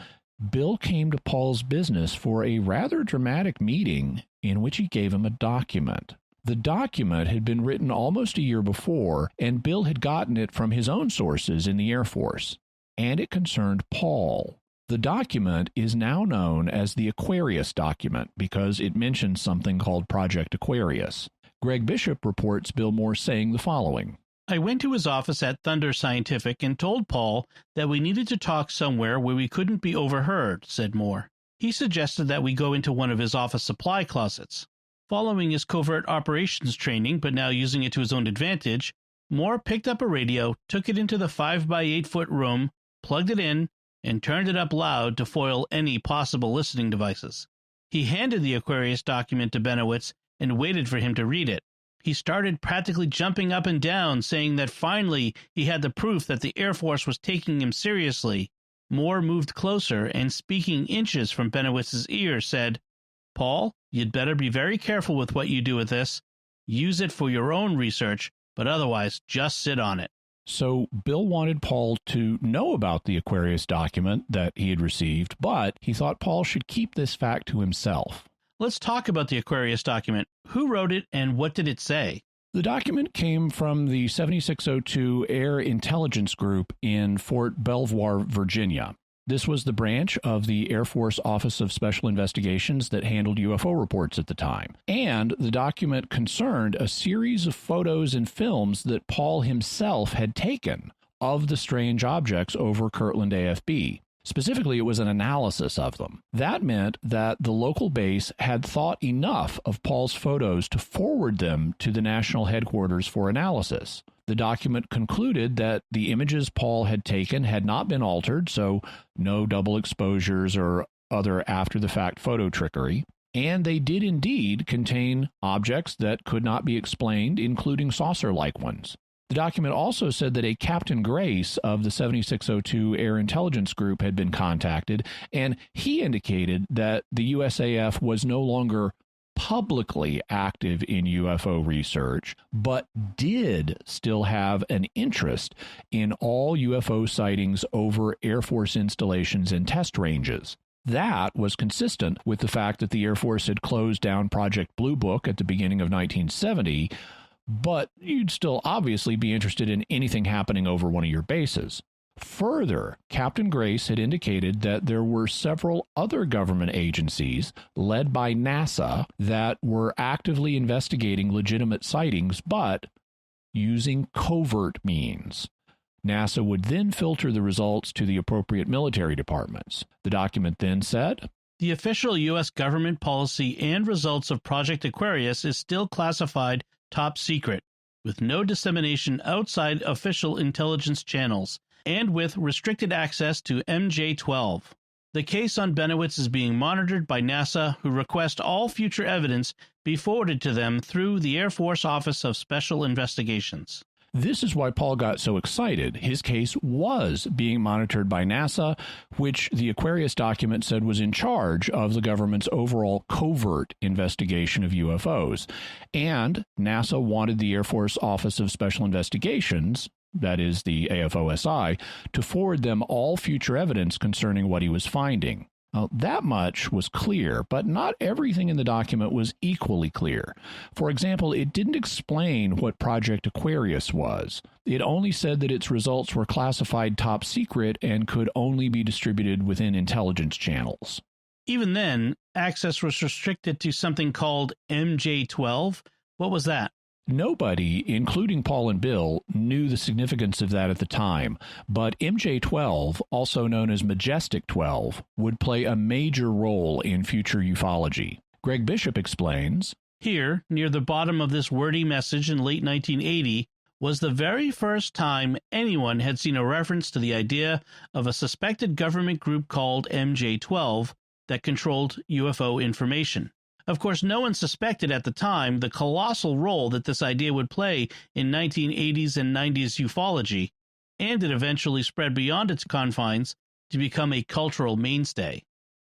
Bill came to Paul's business for a rather dramatic meeting in which he gave him a document. The document had been written almost a year before, and Bill had gotten it from his own sources in the Air Force, and it concerned Paul. The document is now known as the Aquarius document because it mentions something called Project Aquarius. Greg Bishop reports Bill Moore saying the following. I went to his office at Thunder Scientific and told Paul that we needed to talk somewhere where we couldn't be overheard, said Moore. He suggested that we go into one of his office supply closets. Following his covert operations training, but now using it to his own advantage, Moore picked up a radio, took it into the 5-by-8-foot room, plugged it in, and turned it up loud to foil any possible listening devices. He handed the Aquarius document to Bennewitz and waited for him to read it. He started practically jumping up and down, saying that finally he had the proof that the Air Force was taking him seriously. Moore moved closer and, speaking inches from Bennewitz's ear, said, Paul, you'd better be very careful with what you do with this. Use it for your own research, but otherwise just sit on it. So Bill wanted Paul to know about the Aquarius document that he had received, but he thought Paul should keep this fact to himself. Let's talk about the Aquarius document. Who wrote it and what did it say? The document came from the 7602 Air Intelligence Group in Fort Belvoir, Virginia. This was the branch of the Air Force Office of Special Investigations that handled UFO reports at the time. And the document concerned a series of photos and films that Paul himself had taken of the strange objects over Kirtland AFB. Specifically, it was an analysis of them. That meant that the local base had thought enough of Paul's photos to forward them to the national headquarters for analysis. The document concluded that the images Paul had taken had not been altered, so no double exposures or other after-the-fact photo trickery, and they did indeed contain objects that could not be explained, including saucer-like ones. The document also said that a Captain Grace of the 7602 Air Intelligence Group had been contacted, and he indicated that the USAF was no longer publicly active in UFO research, but did still have an interest in all UFO sightings over Air Force installations and test ranges. That was consistent with the fact that the Air Force had closed down Project Blue Book at the beginning of 1970, but you'd still obviously be interested in anything happening over one of your bases. Further, Captain Grace had indicated that there were several other government agencies, led by NASA, that were actively investigating legitimate sightings, but using covert means. NASA would then filter the results to the appropriate military departments. The document then said, the official U.S. government policy and results of Project Aquarius is still classified top secret, with no dissemination outside official intelligence channels, and with restricted access to MJ-12. The case on Bennewitz is being monitored by NASA, who request all future evidence be forwarded to them through the Air Force Office of Special Investigations. This is why Paul got so excited. His case was being monitored by NASA, which the Aquarius document said was in charge of the government's overall covert investigation of UFOs. And NASA wanted the Air Force Office of Special Investigations, that is the AFOSI, to forward them all future evidence concerning what he was finding. Now, that much was clear, but not everything in the document was equally clear. For example, it didn't explain what Project Aquarius was. It only said that its results were classified top secret and could only be distributed within intelligence channels. Even then, access was restricted to something called MJ-12. What was that? Nobody, including Paul and Bill, knew the significance of that at the time, but MJ-12, also known as Majestic 12, would play a major role in future ufology. Greg Bishop explains, Here, near the bottom of this wordy message in late 1980, was the very first time anyone had seen a reference to the idea of a suspected government group called MJ-12 that controlled UFO information. Of course, no one suspected at the time the colossal role that this idea would play in 1980s and 90s ufology, and it eventually spread beyond its confines to become a cultural mainstay.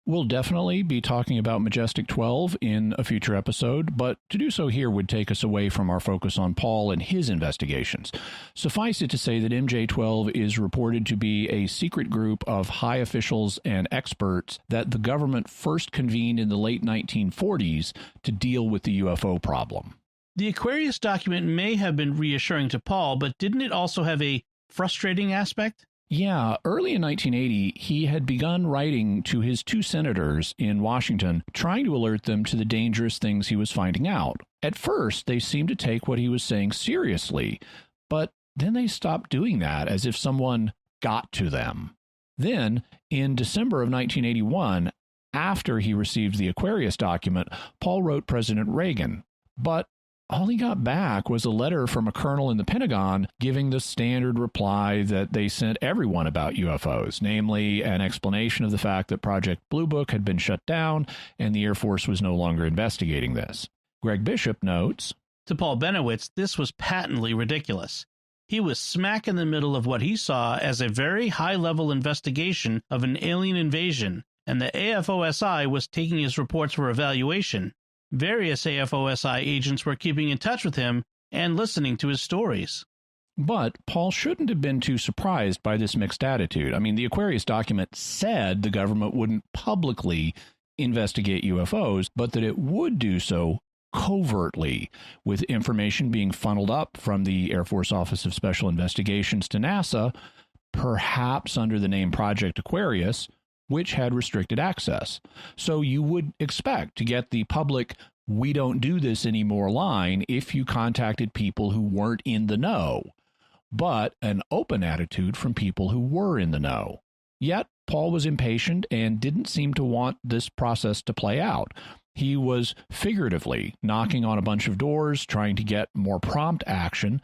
We'll definitely be talking about Majestic 12 in a future episode, but to do so here would take us away from our focus on Paul and his investigations. Suffice it to say that MJ-12 is reported to be a secret group of high officials and experts that the government first convened in the late 1940s to deal with the UFO problem. The Aquarius document may have been reassuring to Paul, but didn't it also have a frustrating aspect? Yeah, early in 1980, he had begun writing to his two senators in Washington, trying to alert them to the dangerous things he was finding out. At first, they seemed to take what he was saying seriously, but then they stopped doing that as if someone got to them. Then, in December of 1981, after he received the Aquarius document, Paul wrote President Reagan, but all he got back was a letter from a colonel in the Pentagon giving the standard reply that they sent everyone about UFOs, namely an explanation of the fact that Project Blue Book had been shut down and the Air Force was no longer investigating this. Greg Bishop notes, To Paul Benowitz, this was patently ridiculous. He was smack in the middle of what he saw as a very high-level investigation of an alien invasion, and the AFOSI was taking his reports for evaluation. Various AFOSI agents were keeping in touch with him and listening to his stories. But Paul shouldn't have been too surprised by this mixed attitude. I mean, the Aquarius document said the government wouldn't publicly investigate UFOs, but that it would do so covertly, with information being funneled up from the Air Force Office of Special Investigations to NASA, perhaps under the name Project Aquarius, which had restricted access. So you would expect to get the public, we don't do this anymore line if you contacted people who weren't in the know, but an open attitude from people who were in the know. Yet Paul was impatient and didn't seem to want this process to play out. He was figuratively knocking on a bunch of doors, trying to get more prompt action,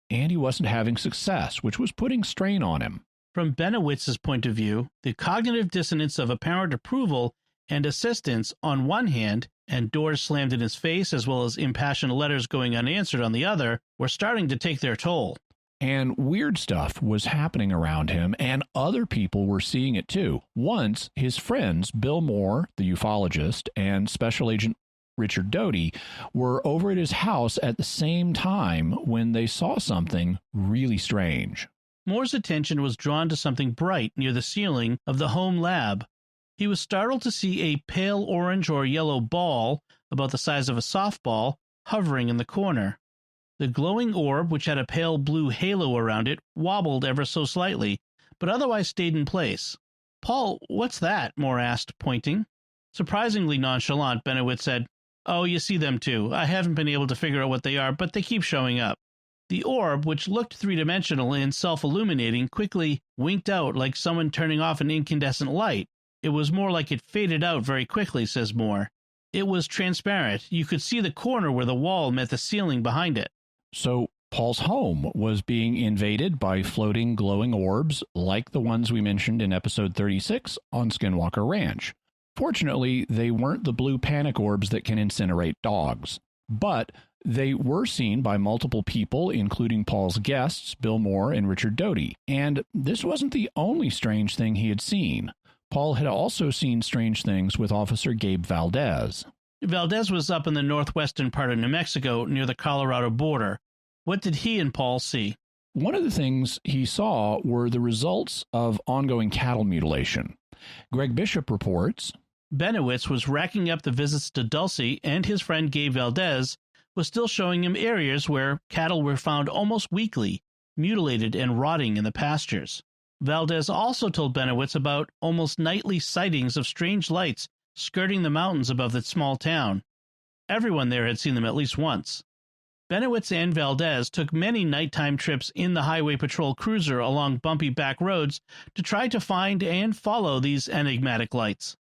and he wasn't having success, which was putting strain on him. From Bennewitz's point of view, the cognitive dissonance of apparent approval and assistance on one hand, and doors slammed in his face as well as impassioned letters going unanswered on the other, were starting to take their toll. And weird stuff was happening around him, and other people were seeing it too. Once, his friends, Bill Moore, the ufologist, and Special Agent Richard Doty, were over at his house at the same time when they saw something really strange. Moore's attention was drawn to something bright near the ceiling of the home lab. He was startled to see a pale orange or yellow ball, about the size of a softball, hovering in the corner. The glowing orb, which had a pale blue halo around it, wobbled ever so slightly, but otherwise stayed in place. "Paul, what's that?" Moore asked, pointing. Surprisingly nonchalant, Bennewitz said, "Oh, you see them too. I haven't been able to figure out what they are, but they keep showing up." The orb, which looked three-dimensional and self-illuminating, quickly winked out like someone turning off an incandescent light. It was more like it faded out very quickly, says Moore. It was transparent. You could see the corner where the wall met the ceiling behind it. So Paul's home was being invaded by floating glowing orbs like the ones we mentioned in episode 36 on Skinwalker Ranch. Fortunately, they weren't the blue panic orbs that can incinerate dogs, but they were seen by multiple people, including Paul's guests, Bill Moore and Richard Doty. And this wasn't the only strange thing he had seen. Paul had also seen strange things with Officer Gabe Valdez. Valdez was up in the northwestern part of New Mexico near the Colorado border. What did he and Paul see? One of the things he saw were the results of ongoing cattle mutilation. Greg Bishop reports, Bennewitz was racking up the visits to Dulce, and his friend Gabe Valdez was still showing him areas where cattle were found almost weekly, mutilated and rotting in the pastures. Valdez also told Bennewitz about almost nightly sightings of strange lights skirting the mountains above that small town. Everyone there had seen them at least once. Bennewitz and Valdez took many nighttime trips in the Highway Patrol cruiser along bumpy back roads to try to find and follow these enigmatic lights.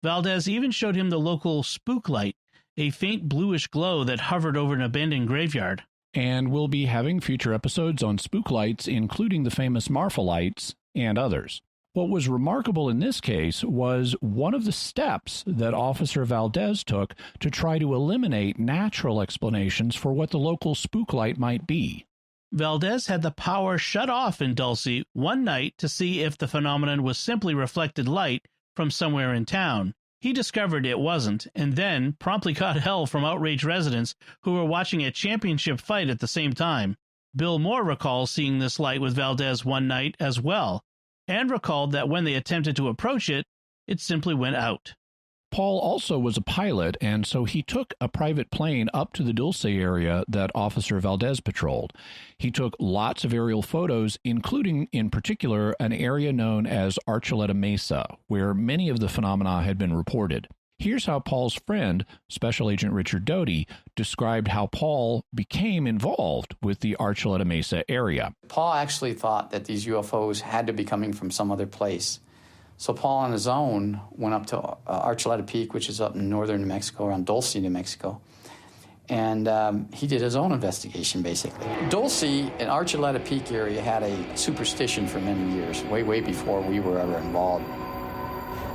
Valdez even showed him the local spook light, a faint bluish glow that hovered over an abandoned graveyard. And we'll be having future episodes on spook lights, including the famous Marfa lights and others. What was remarkable in this case was one of the steps that Officer Valdez took to try to eliminate natural explanations for what the local spook light might be. Valdez had the power shut off in Dulce one night to see if the phenomenon was simply reflected light from somewhere in town. He discovered it wasn't, and then promptly caught hell from outraged residents who were watching a championship fight at the same time. Bill Moore recalls seeing this light with Valdez one night as well, and recalled that when they attempted to approach it, it simply went out. Paul also was a pilot, and so he took a private plane up to the Dulce area that Officer Valdez patrolled. He took lots of aerial photos, including, in particular, an area known as Archuleta Mesa, where many of the phenomena had been reported. Here's how Paul's friend, Special Agent Richard Doty, described how Paul became involved with the Archuleta Mesa area. Paul actually thought that these UFOs had to be coming from some other place. So Paul on his own went up to Archuleta Peak, which is up in northern New Mexico, around Dulce, New Mexico. And he did his own investigation, basically. Dulce and Archuleta Peak area had a superstition for many years, way before we were ever involved.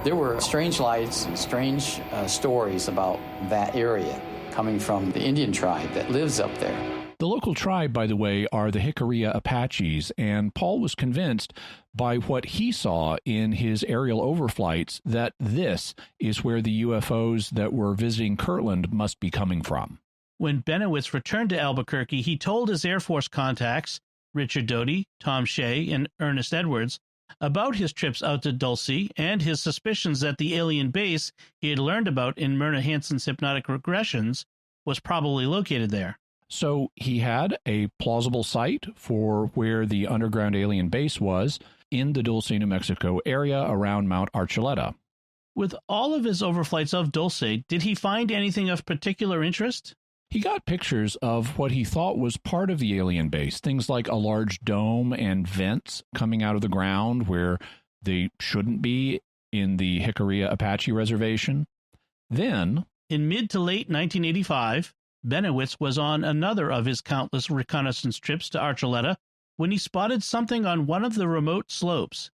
There were strange lights and strange stories about that area coming from the Indian tribe that lives up there. The local tribe, by the way, are the Jicarilla Apaches, and Paul was convinced by what he saw in his aerial overflights that this is where the UFOs that were visiting Kirtland must be coming from. When Bennewitz returned to Albuquerque, he told his Air Force contacts, Richard Doty, Tom Shea, and Ernest Edwards, about his trips out to Dulce and his suspicions that the alien base he had learned about in Myrna Hansen's hypnotic regressions was probably located there. So he had a plausible site for where the underground alien base was in the Dulce, New Mexico area around Mount Archuleta. With all of his overflights of Dulce, did he find anything of particular interest? He got pictures of what he thought was part of the alien base, things like a large dome and vents coming out of the ground where they shouldn't be in the Jicarilla Apache Reservation. Then, in mid to late 1985, Bennewitz was on another of his countless reconnaissance trips to Archuleta when he spotted something on one of the remote slopes.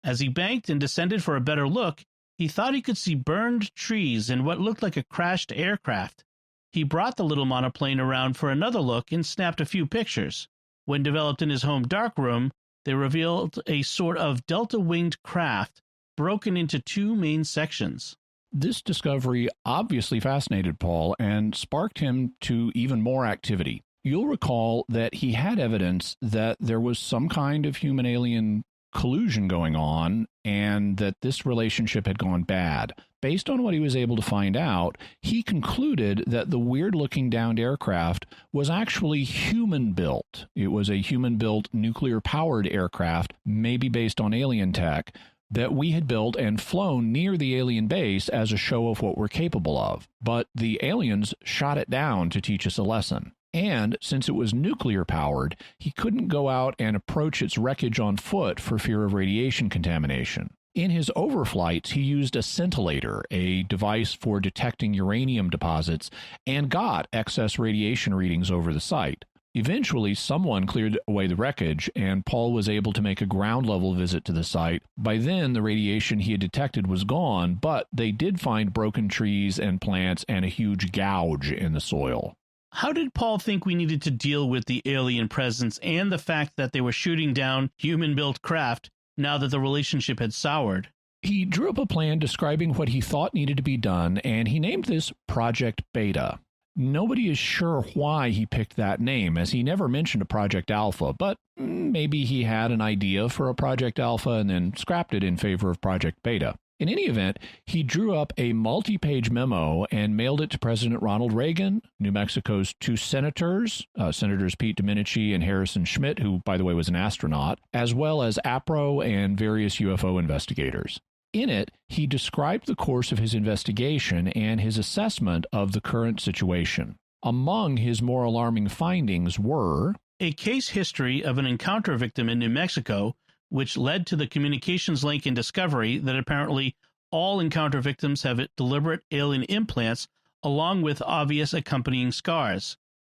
As he banked and descended for a better look, he thought he could see burned trees and what looked like a crashed aircraft. He brought the little monoplane around for another look and snapped a few pictures. When developed in his home darkroom, they revealed a sort of delta-winged craft broken into two main sections. This discovery obviously fascinated Paul and sparked him to even more activity. You'll recall that he had evidence that there was some kind of human-alien collusion going on and that this relationship had gone bad. Based on what he was able to find out, he concluded that the weird-looking downed aircraft was actually human-built. It was a human-built nuclear-powered aircraft, maybe based on alien tech, that we had built and flown near the alien base as a show of what we're capable of. But the aliens shot it down to teach us a lesson. And since it was nuclear-powered, he couldn't go out and approach its wreckage on foot for fear of radiation contamination. In his overflights, he used a scintillator, a device for detecting uranium deposits, and got excess radiation readings over the site. Eventually, someone cleared away the wreckage, and Paul was able to make a ground-level visit to the site. By then, the radiation he had detected was gone, but they did find broken trees and plants and a huge gouge in the soil. How did Paul think we needed to deal with the alien presence and the fact that they were shooting down human-built craft now that the relationship had soured? He drew up a plan describing what he thought needed to be done, and he named this Project Beta. Nobody is sure why he picked that name, as he never mentioned a Project Alpha, but maybe he had an idea for a Project Alpha and then scrapped it in favor of Project Beta. In any event, he drew up a multi-page memo and mailed it to President Ronald Reagan, New Mexico's 2 senators, Senators Pete Domenici and Harrison Schmitt, who, by the way, was an astronaut, as well as APRO and various UFO investigators. In it, he described the course of his investigation and his assessment of the current situation. Among his more alarming findings were a case history of an encounter victim in New Mexico, which led to the communications link and discovery that apparently all encounter victims have deliberate alien implants along with obvious accompanying scars.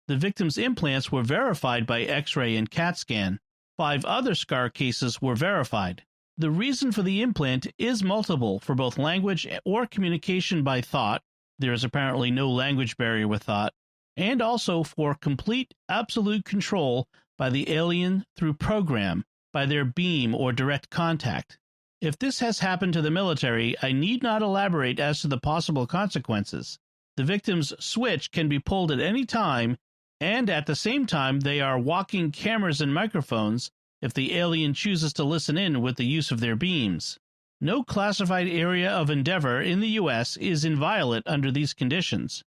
The victims' implants were verified by X-ray and CAT scan. 5 other scar cases were verified. The reason for the implant is multiple for both language or communication by thought. There is apparently no language barrier with thought, and also for complete, absolute control by the alien through program, by their beam or direct contact. If this has happened to the military, I need not elaborate as to the possible consequences. The victim's switch can be pulled at any time, and at the same time they are walking cameras and microphones if the alien chooses to listen in with the use of their beams. No classified area of endeavor in the U.S. is inviolate under these conditions.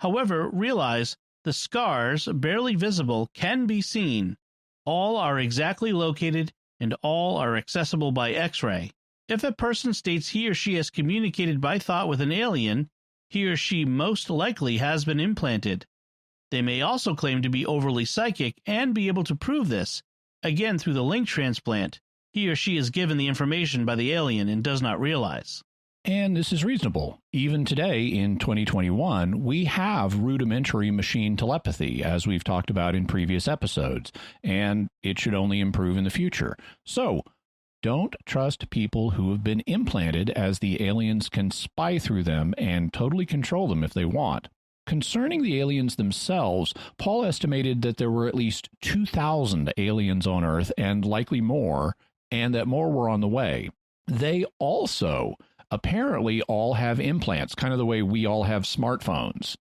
However, realize the scars, barely visible, can be seen. All are exactly located and all are accessible by X-ray. If a person states he or she has communicated by thought with an alien, he or she most likely has been implanted. They may also claim to be overly psychic and be able to prove this, again through the link transplant. He or she is given the information by the alien and does not realize. And this is reasonable. Even today, in 2021, we have rudimentary machine telepathy, as we've talked about in previous episodes, and it should only improve in the future. So, don't trust people who have been implanted, as the aliens can spy through them and totally control them if they want. Concerning the aliens themselves, Paul estimated that there were at least 2,000 aliens on Earth, and likely more, and that more were on the way. They also apparently all have implants, kind of the way we all have smartphones,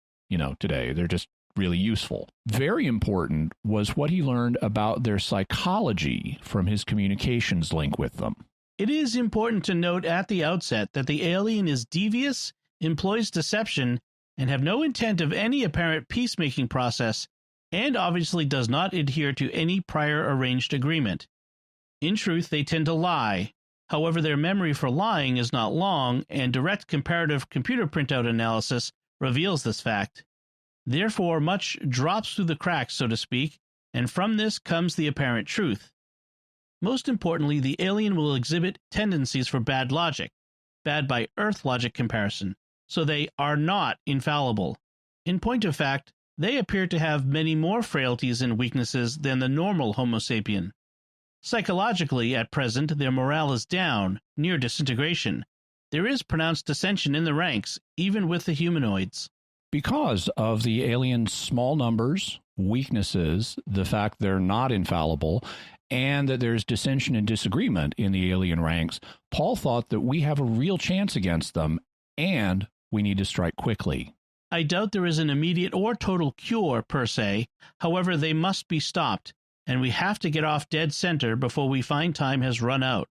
today. They're just really useful. Very important was what he learned about their psychology from his communications link with them. It is important to note at the outset that the alien is devious, employs deception, and have no intent of any apparent peacemaking process, and obviously does not adhere to any prior arranged agreement. In truth, they tend to lie. However, their memory for lying is not long, and direct comparative computer printout analysis reveals this fact. Therefore, much drops through the cracks, so to speak, and from this comes the apparent truth. Most importantly, the alien will exhibit tendencies for bad logic, bad by Earth logic comparison, so they are not infallible. In point of fact, they appear to have many more frailties and weaknesses than the normal Homo sapien. Psychologically, at present, their morale is down, near disintegration. There is pronounced dissension in the ranks, even with the humanoids. Because of the aliens' small numbers, weaknesses, the fact they're not infallible, and that there's dissension and disagreement in the alien ranks, Paul thought that we have a real chance against them, and we need to strike quickly. I doubt there is an immediate or total cure, per se. However, they must be stopped, and we have to get off dead center before we find time has run out.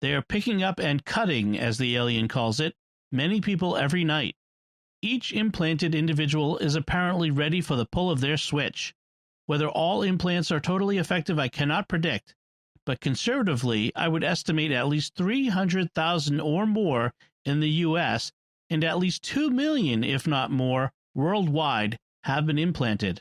They are picking up and cutting, as the alien calls it, many people every night. Each implanted individual is apparently ready for the pull of their switch. Whether all implants are totally effective, I cannot predict, but conservatively, I would estimate at least 300,000 or more in the U.S., and at least 2 million, if not more, worldwide have been implanted.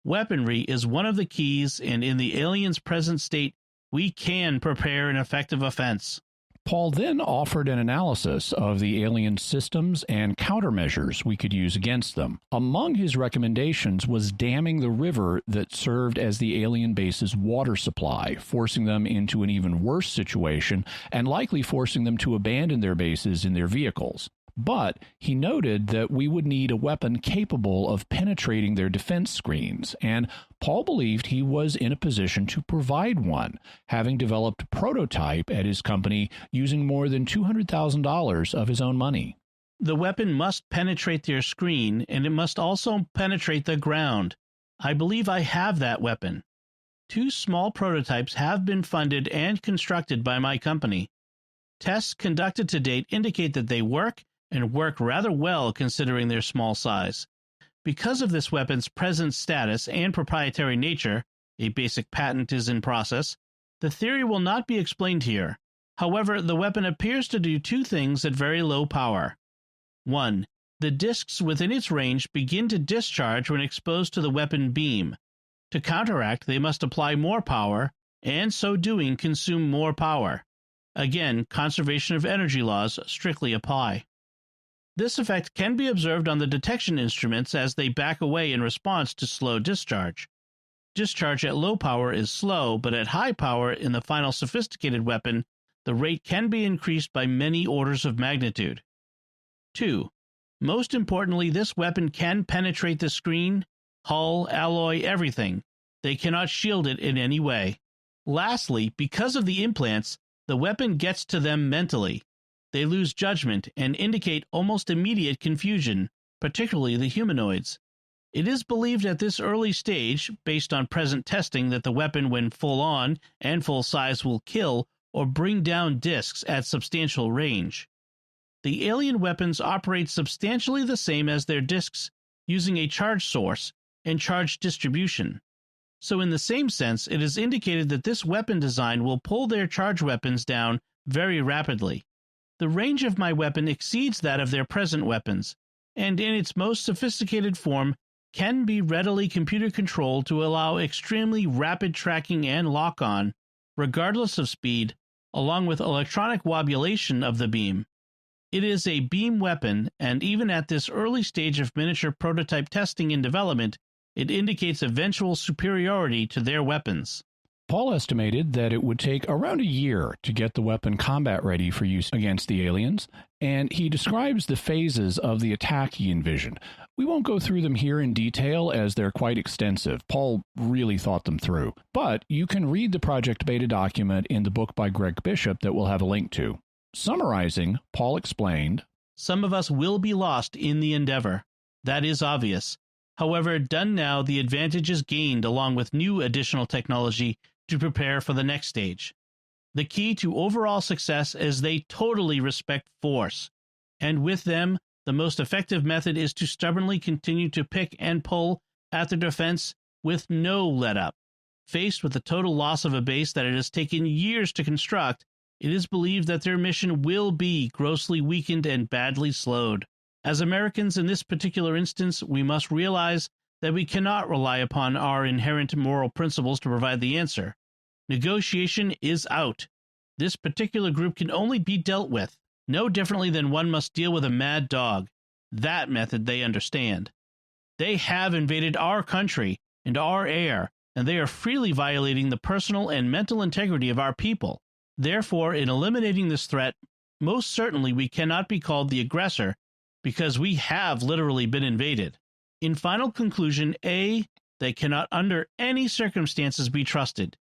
Weaponry is one of the keys, and in the alien's present state, we can prepare an effective offense. Paul then offered an analysis of the alien systems and countermeasures we could use against them. Among his recommendations was damming the river that served as the alien base's water supply, forcing them into an even worse situation and likely forcing them to abandon their bases in their vehicles. But he noted that we would need a weapon capable of penetrating their defense screens, and Paul believed he was in a position to provide one, having developed a prototype at his company using more than $200,000 of his own money. The weapon must penetrate their screen, and it must also penetrate the ground. I believe I have that weapon. 2 small prototypes have been funded and constructed by my company. Tests conducted to date indicate that they work, and work rather well considering their small size. Because of this weapon's present status and proprietary nature, a basic patent is in process, the theory will not be explained here. However, the weapon appears to do 2 things at very low power. 1. The discs within its range begin to discharge when exposed to the weapon beam. To counteract, they must apply more power, and so doing consume more power. Again, conservation of energy laws strictly apply. This effect can be observed on the detection instruments as they back away in response to slow discharge. Discharge at low power is slow, but at high power in the final sophisticated weapon, the rate can be increased by many orders of magnitude. 2. Most importantly, this weapon can penetrate the screen, hull, alloy, everything. They cannot shield it in any way. Lastly, because of the implants, the weapon gets to them mentally. They lose judgment and indicate almost immediate confusion, particularly the humanoids. It is believed at this early stage, based on present testing, that the weapon when full on and full size will kill or bring down discs at substantial range. The alien weapons operate substantially the same as their discs, using a charge source and charge distribution. So in the same sense, it is indicated that this weapon design will pull their charge weapons down very rapidly. The range of my weapon exceeds that of their present weapons, and in its most sophisticated form can be readily computer controlled to allow extremely rapid tracking and lock-on, regardless of speed, along with electronic wobulation of the beam. It is a beam weapon, and even at this early stage of miniature prototype testing and development, it indicates eventual superiority to their weapons. Paul estimated that it would take around a year to get the weapon combat ready for use against the aliens, and he describes the phases of the attack he envisioned. We won't go through them here in detail as they're quite extensive. Paul really thought them through, but you can read the Project Beta document in the book by Greg Bishop that we'll have a link to. Summarizing, Paul explained, "Some of us will be lost in the endeavor. That is obvious. However, done now, the advantage is gained along with new additional technology to prepare for the next stage. The key to overall success is they totally respect force, and with them, the most effective method is to stubbornly continue to pick and pull at their defense with no let-up. Faced with the total loss of a base that it has taken years to construct, it is believed that their mission will be grossly weakened and badly slowed. As Americans in this particular instance, we must realize that we cannot rely upon our inherent moral principles to provide the answer. Negotiation is out. This particular group can only be dealt with, no differently than one must deal with a mad dog. That method they understand. They have invaded our country and our air, and they are freely violating the personal and mental integrity of our people. Therefore, in eliminating this threat, most certainly we cannot be called the aggressor, because we have literally been invaded. In final conclusion, A, they cannot under any circumstances be trusted.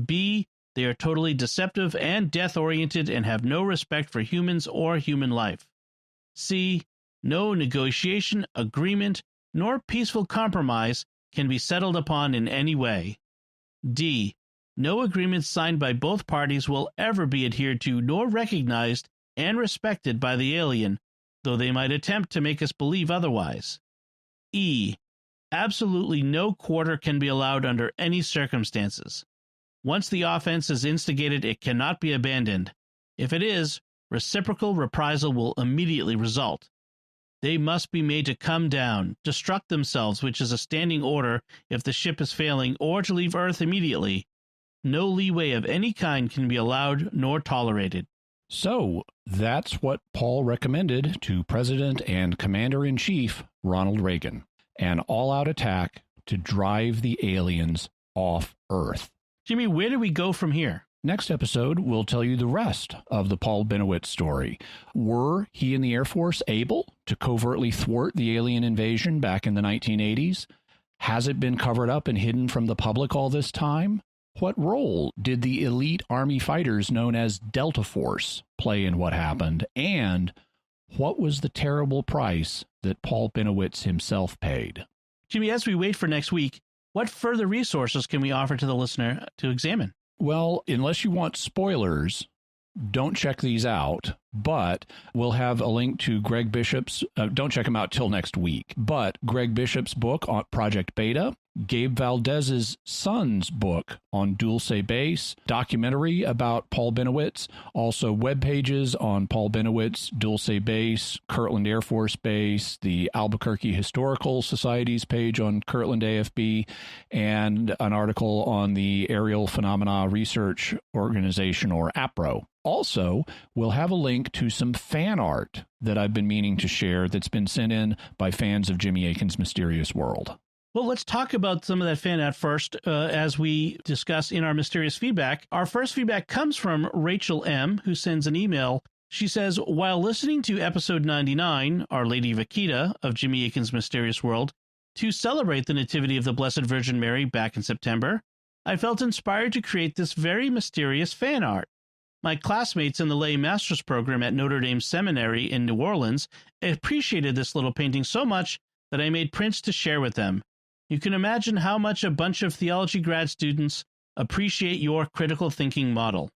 B, they are totally deceptive and death-oriented and have no respect for humans or human life. C, no negotiation, agreement, nor peaceful compromise can be settled upon in any way. D, no agreements signed by both parties will ever be adhered to nor recognized and respected by the alien, though they might attempt to make us believe otherwise. E, absolutely no quarter can be allowed under any circumstances. Once the offense is instigated, it cannot be abandoned. If it is, reciprocal reprisal will immediately result. They must be made to come down, destruct themselves, which is a standing order if the ship is failing, or to leave Earth immediately. No leeway of any kind can be allowed nor tolerated. So that's what Paul recommended to President and Commander-in-Chief Ronald Reagan, an all-out attack to drive the aliens off Earth. Jimmy, where do we go from here? Next episode, we'll tell you the rest of the Paul Benowitz story. Were he and the Air Force able to covertly thwart the alien invasion back in the 1980s? Has it been covered up and hidden from the public all this time? What role did the elite Army fighters known as Delta Force play in what happened? And what was the terrible price that Paul Benowitz himself paid? Jimmy, as we wait for next week, what further resources can we offer to the listener to examine? Well, unless you want spoilers, don't check these out, but we'll have a link to Greg Bishop's, don't check them out till next week, but Greg Bishop's book on Project Beta, Gabe Valdez's son's book on Dulce Base, documentary about Paul Benowitz, also web pages on Paul Benowitz, Dulce Base, Kirtland Air Force Base, the Albuquerque Historical Society's page on Kirtland AFB, and an article on the Aerial Phenomena Research Organization, or APRO. Also, we'll have a link to some fan art that I've been meaning to share that's been sent in by fans of Jimmy Akin's Mysterious World. Well, let's talk about some of that fan art first, as we discuss in our mysterious feedback. Our first feedback comes from Rachel M., who sends an email. She says, while listening to episode 99, Our Lady Vakita of Jimmy Akin's Mysterious World, to celebrate the Nativity of the Blessed Virgin Mary back in September, I felt inspired to create this very mysterious fan art. My classmates in the lay master's program at Notre Dame Seminary in New Orleans appreciated this little painting so much that I made prints to share with them. You can imagine how much a bunch of theology grad students appreciate your critical thinking model.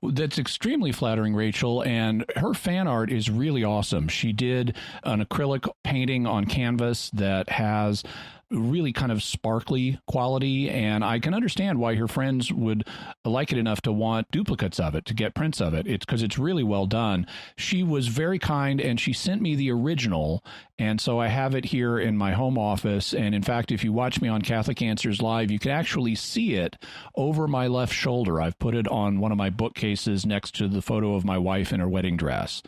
That's extremely flattering, Rachel, and her fan art is really awesome. She did an acrylic painting on canvas that has really kind of sparkly quality, and I can understand why her friends would like it enough to want duplicates of it, to get prints of it. It's because it's really well done. She was very kind, and she sent me the original, and so I have it here in my home office. And in fact, if you watch me on Catholic Answers Live, you can actually see it over my left shoulder. I've put it on one of my bookcases next to the photo of my wife in her wedding dress.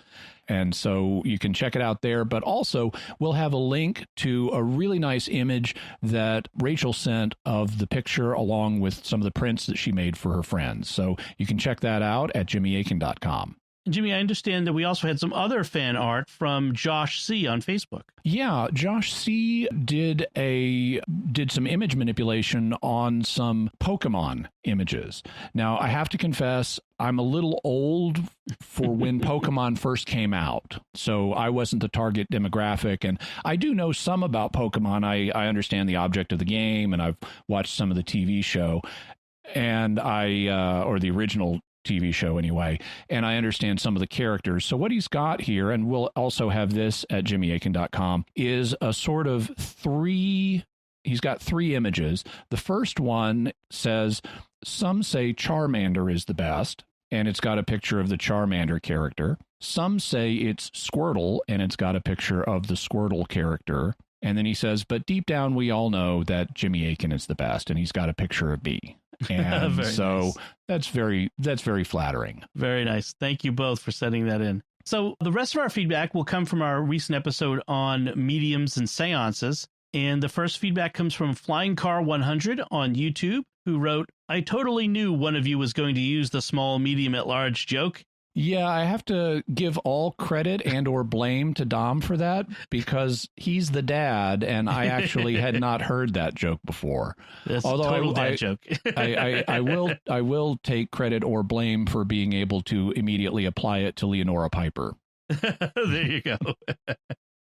And so you can check it out there. But also, we'll have a link to a really nice image that Rachel sent of the picture, along with some of the prints that she made for her friends. So you can check that out at jimmyakin.com. Jimmy, I understand that we also had some other fan art from Josh C. on Facebook. Yeah, Josh C. did some image manipulation on some Pokemon images. Now, I have to confess, I'm a little old for when Pokemon first came out, so I wasn't the target demographic, and I do know some about Pokemon. I understand the object of the game, and I've watched some of the TV show, and or the original TV show anyway, and I understand some of the characters. So what he's got here, and we'll also have this at jimmyakin.com, is a sort of he's got three images. The first one says, some say Charmander is the best, and it's got a picture of the Charmander character. Some say it's Squirtle, and it's got a picture of the Squirtle character. And then he says, but deep down we all know that Jimmy Akin is the best, and he's got a picture of me. And so nice. that's very flattering. Very nice. Thank you both for sending that in. So the rest of our feedback will come from our recent episode on mediums and seances. And the first feedback comes from Flying Car 100 on YouTube, who wrote, I totally knew one of you was going to use the small, medium at large joke. Yeah, I have to give all credit and or blame to Dom for that, because he's the dad, and I actually had not heard that joke before. That's a total dad joke. I will take credit or blame for being able to immediately apply it to Leonora Piper. There you go.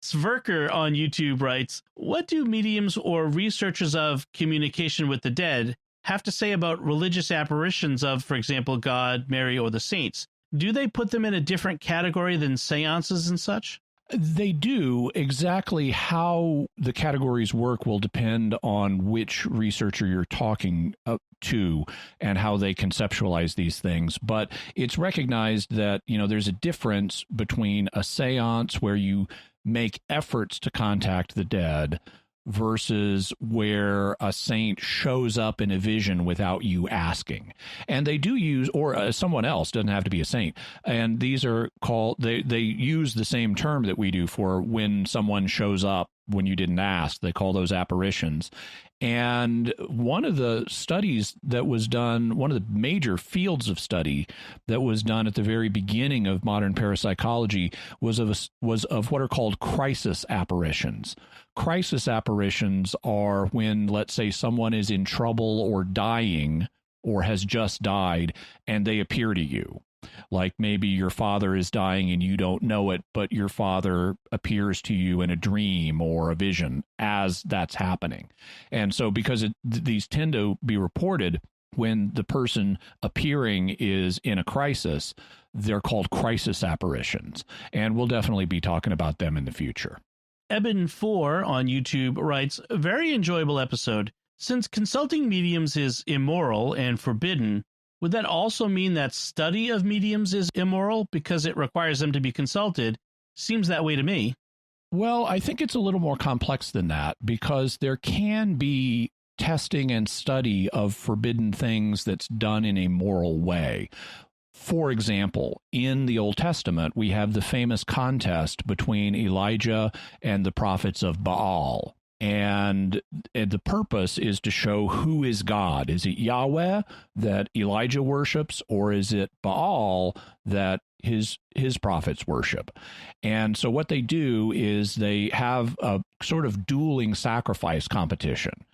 Sverker on YouTube writes, what do mediums or researchers of communication with the dead have to say about religious apparitions of, for example, God, Mary, or the saints? Do they put them in a different category than seances and such? They do. Exactly how the categories work will depend on which researcher you're talking to and how they conceptualize these things. But it's recognized that, there's a difference between a seance where you make efforts to contact the dead versus where a saint shows up in a vision without you asking. And they do use, or someone else, doesn't have to be a saint. And these are called, they use the same term that we do for when someone shows up when you didn't ask. They call those apparitions. And one of the studies that was done, one of the major fields of study that was done at the very beginning of modern parapsychology was of what are called crisis apparitions. Crisis apparitions are when, let's say, someone is in trouble or dying or has just died and they appear to you. Like maybe your father is dying and you don't know it, but your father appears to you in a dream or a vision as that's happening. And so because these tend to be reported when the person appearing is in a crisis, they're called crisis apparitions. And we'll definitely be talking about them in the future. Eben4 on YouTube writes, very enjoyable episode. Since consulting mediums is immoral and forbidden, would that also mean that study of mediums is immoral because it requires them to be consulted? Seems that way to me. Well, I think it's a little more complex than that because there can be testing and study of forbidden things that's done in a moral way. For example, in the Old Testament, we have the famous contest between Elijah and the prophets of Baal. And the purpose is to show who is God. Is it Yahweh that Elijah worships, or is it Baal that his prophets worship? And so what they do is they have a sort of dueling sacrifice competition.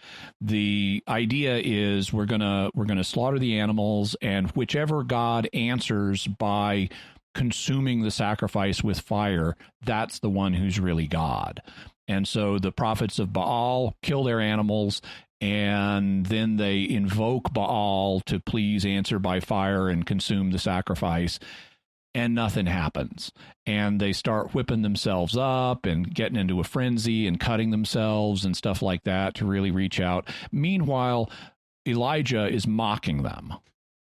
The idea is we're gonna slaughter the animals, and whichever God answers by consuming the sacrifice with fire, that's the one who's really God. And so the prophets of Baal kill their animals, and then they invoke Baal to please answer by fire and consume the sacrifice, and nothing happens. And they start whipping themselves up and getting into a frenzy and cutting themselves and stuff like that to really reach out. Meanwhile, Elijah is mocking them.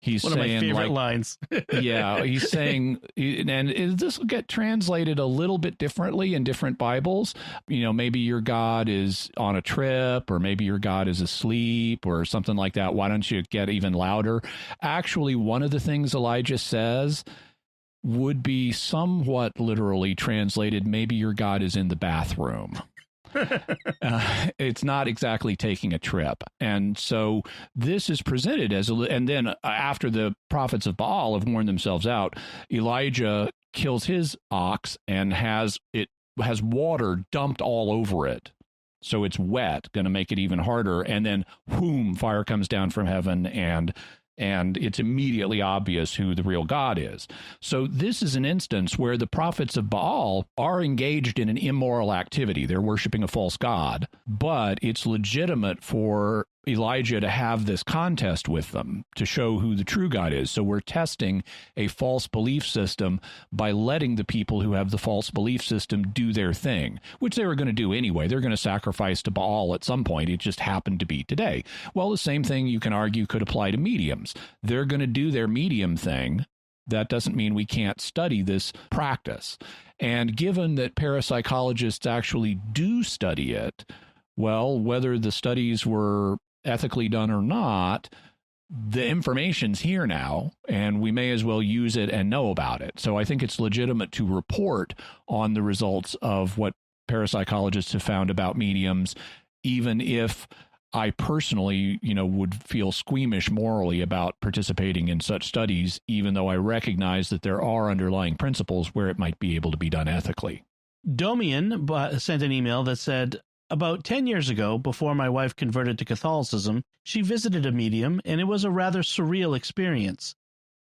He's one saying, of my favorite lines. Yeah, he's saying, and this will get translated a little bit differently in different Bibles. You know, maybe your God is on a trip, or maybe your God is asleep, or something like that. Why don't you get even louder? Actually, one of the things Elijah says would be somewhat literally translated, maybe your God is in the bathroom. It's not exactly taking a trip. And so this is presented as and then after the prophets of Baal have worn themselves out, Elijah kills his ox and has water dumped all over it. So it's wet, going to make it even harder. And then whoom, fire comes down from heaven, and it's immediately obvious who the real God is. So this is an instance where the prophets of Baal are engaged in an immoral activity. They're worshiping a false god, but it's legitimate for Elijah to have this contest with them to show who the true God is. So we're testing a false belief system by letting the people who have the false belief system do their thing, which they were going to do anyway. They're going to sacrifice to Baal at some point. It just happened to be today. Well, the same thing you can argue could apply to mediums. They're going to do their medium thing. That doesn't mean we can't study this practice. And given that parapsychologists actually do study it, well, whether the studies were ethically done or not, the information's here now, and we may as well use it and know about it. So I think it's legitimate to report on the results of what parapsychologists have found about mediums, even if I personally, would feel squeamish morally about participating in such studies, even though I recognize that there are underlying principles where it might be able to be done ethically. Domian sent an email that said, about 10 years ago, before my wife converted to Catholicism, she visited a medium, and it was a rather surreal experience.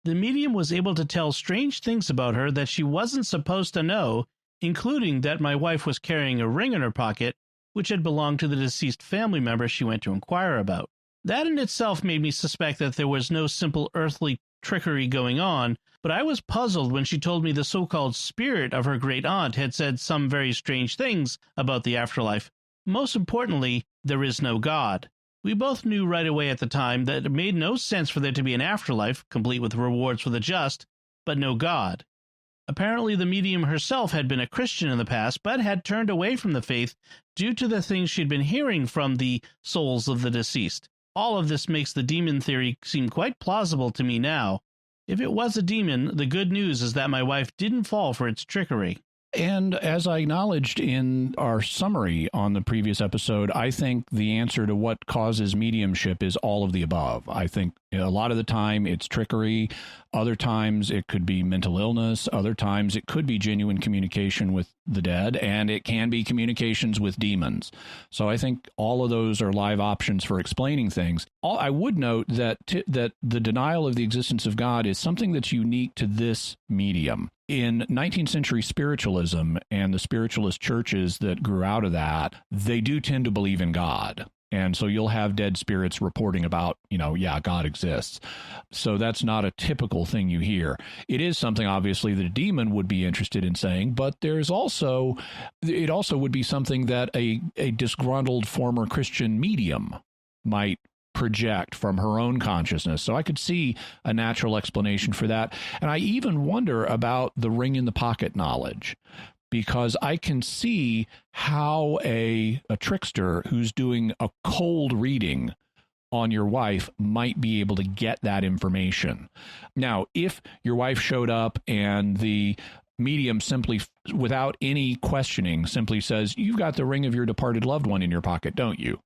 The medium was able to tell strange things about her that she wasn't supposed to know, including that my wife was carrying a ring in her pocket, which had belonged to the deceased family member she went to inquire about. That in itself made me suspect that there was no simple earthly trickery going on, but I was puzzled when she told me the so-called spirit of her great aunt had said some very strange things about the afterlife. Most importantly, there is no God. We both knew right away at the time that it made no sense for there to be an afterlife, complete with rewards for the just, but no God. Apparently, the medium herself had been a Christian in the past, but had turned away from the faith due to the things she'd been hearing from the souls of the deceased. All of this makes the demon theory seem quite plausible to me now. If it was a demon, the good news is that my wife didn't fall for its trickery. And as I acknowledged in our summary on the previous episode, I think the answer to what causes mediumship is all of the above. I think a lot of the time it's trickery. Other times it could be mental illness. Other times it could be genuine communication with the dead, and it can be communications with demons. So I think all of those are live options for explaining things. I would note that that the denial of the existence of God is something that's unique to this medium. In 19th century spiritualism and the spiritualist churches that grew out of that, they do tend to believe in God. And so you'll have dead spirits reporting about, God exists. So that's not a typical thing you hear. It is something, obviously, that a demon would be interested in saying, but it also would be something that a disgruntled former Christian medium might project from her own consciousness. So I could see a natural explanation for that. And I even wonder about the ring in the pocket knowledge, because I can see how a trickster who's doing a cold reading on your wife might be able to get that information. Now, if your wife showed up and the medium simply, without any questioning, simply says, "You've got the ring of your departed loved one in your pocket, don't you?"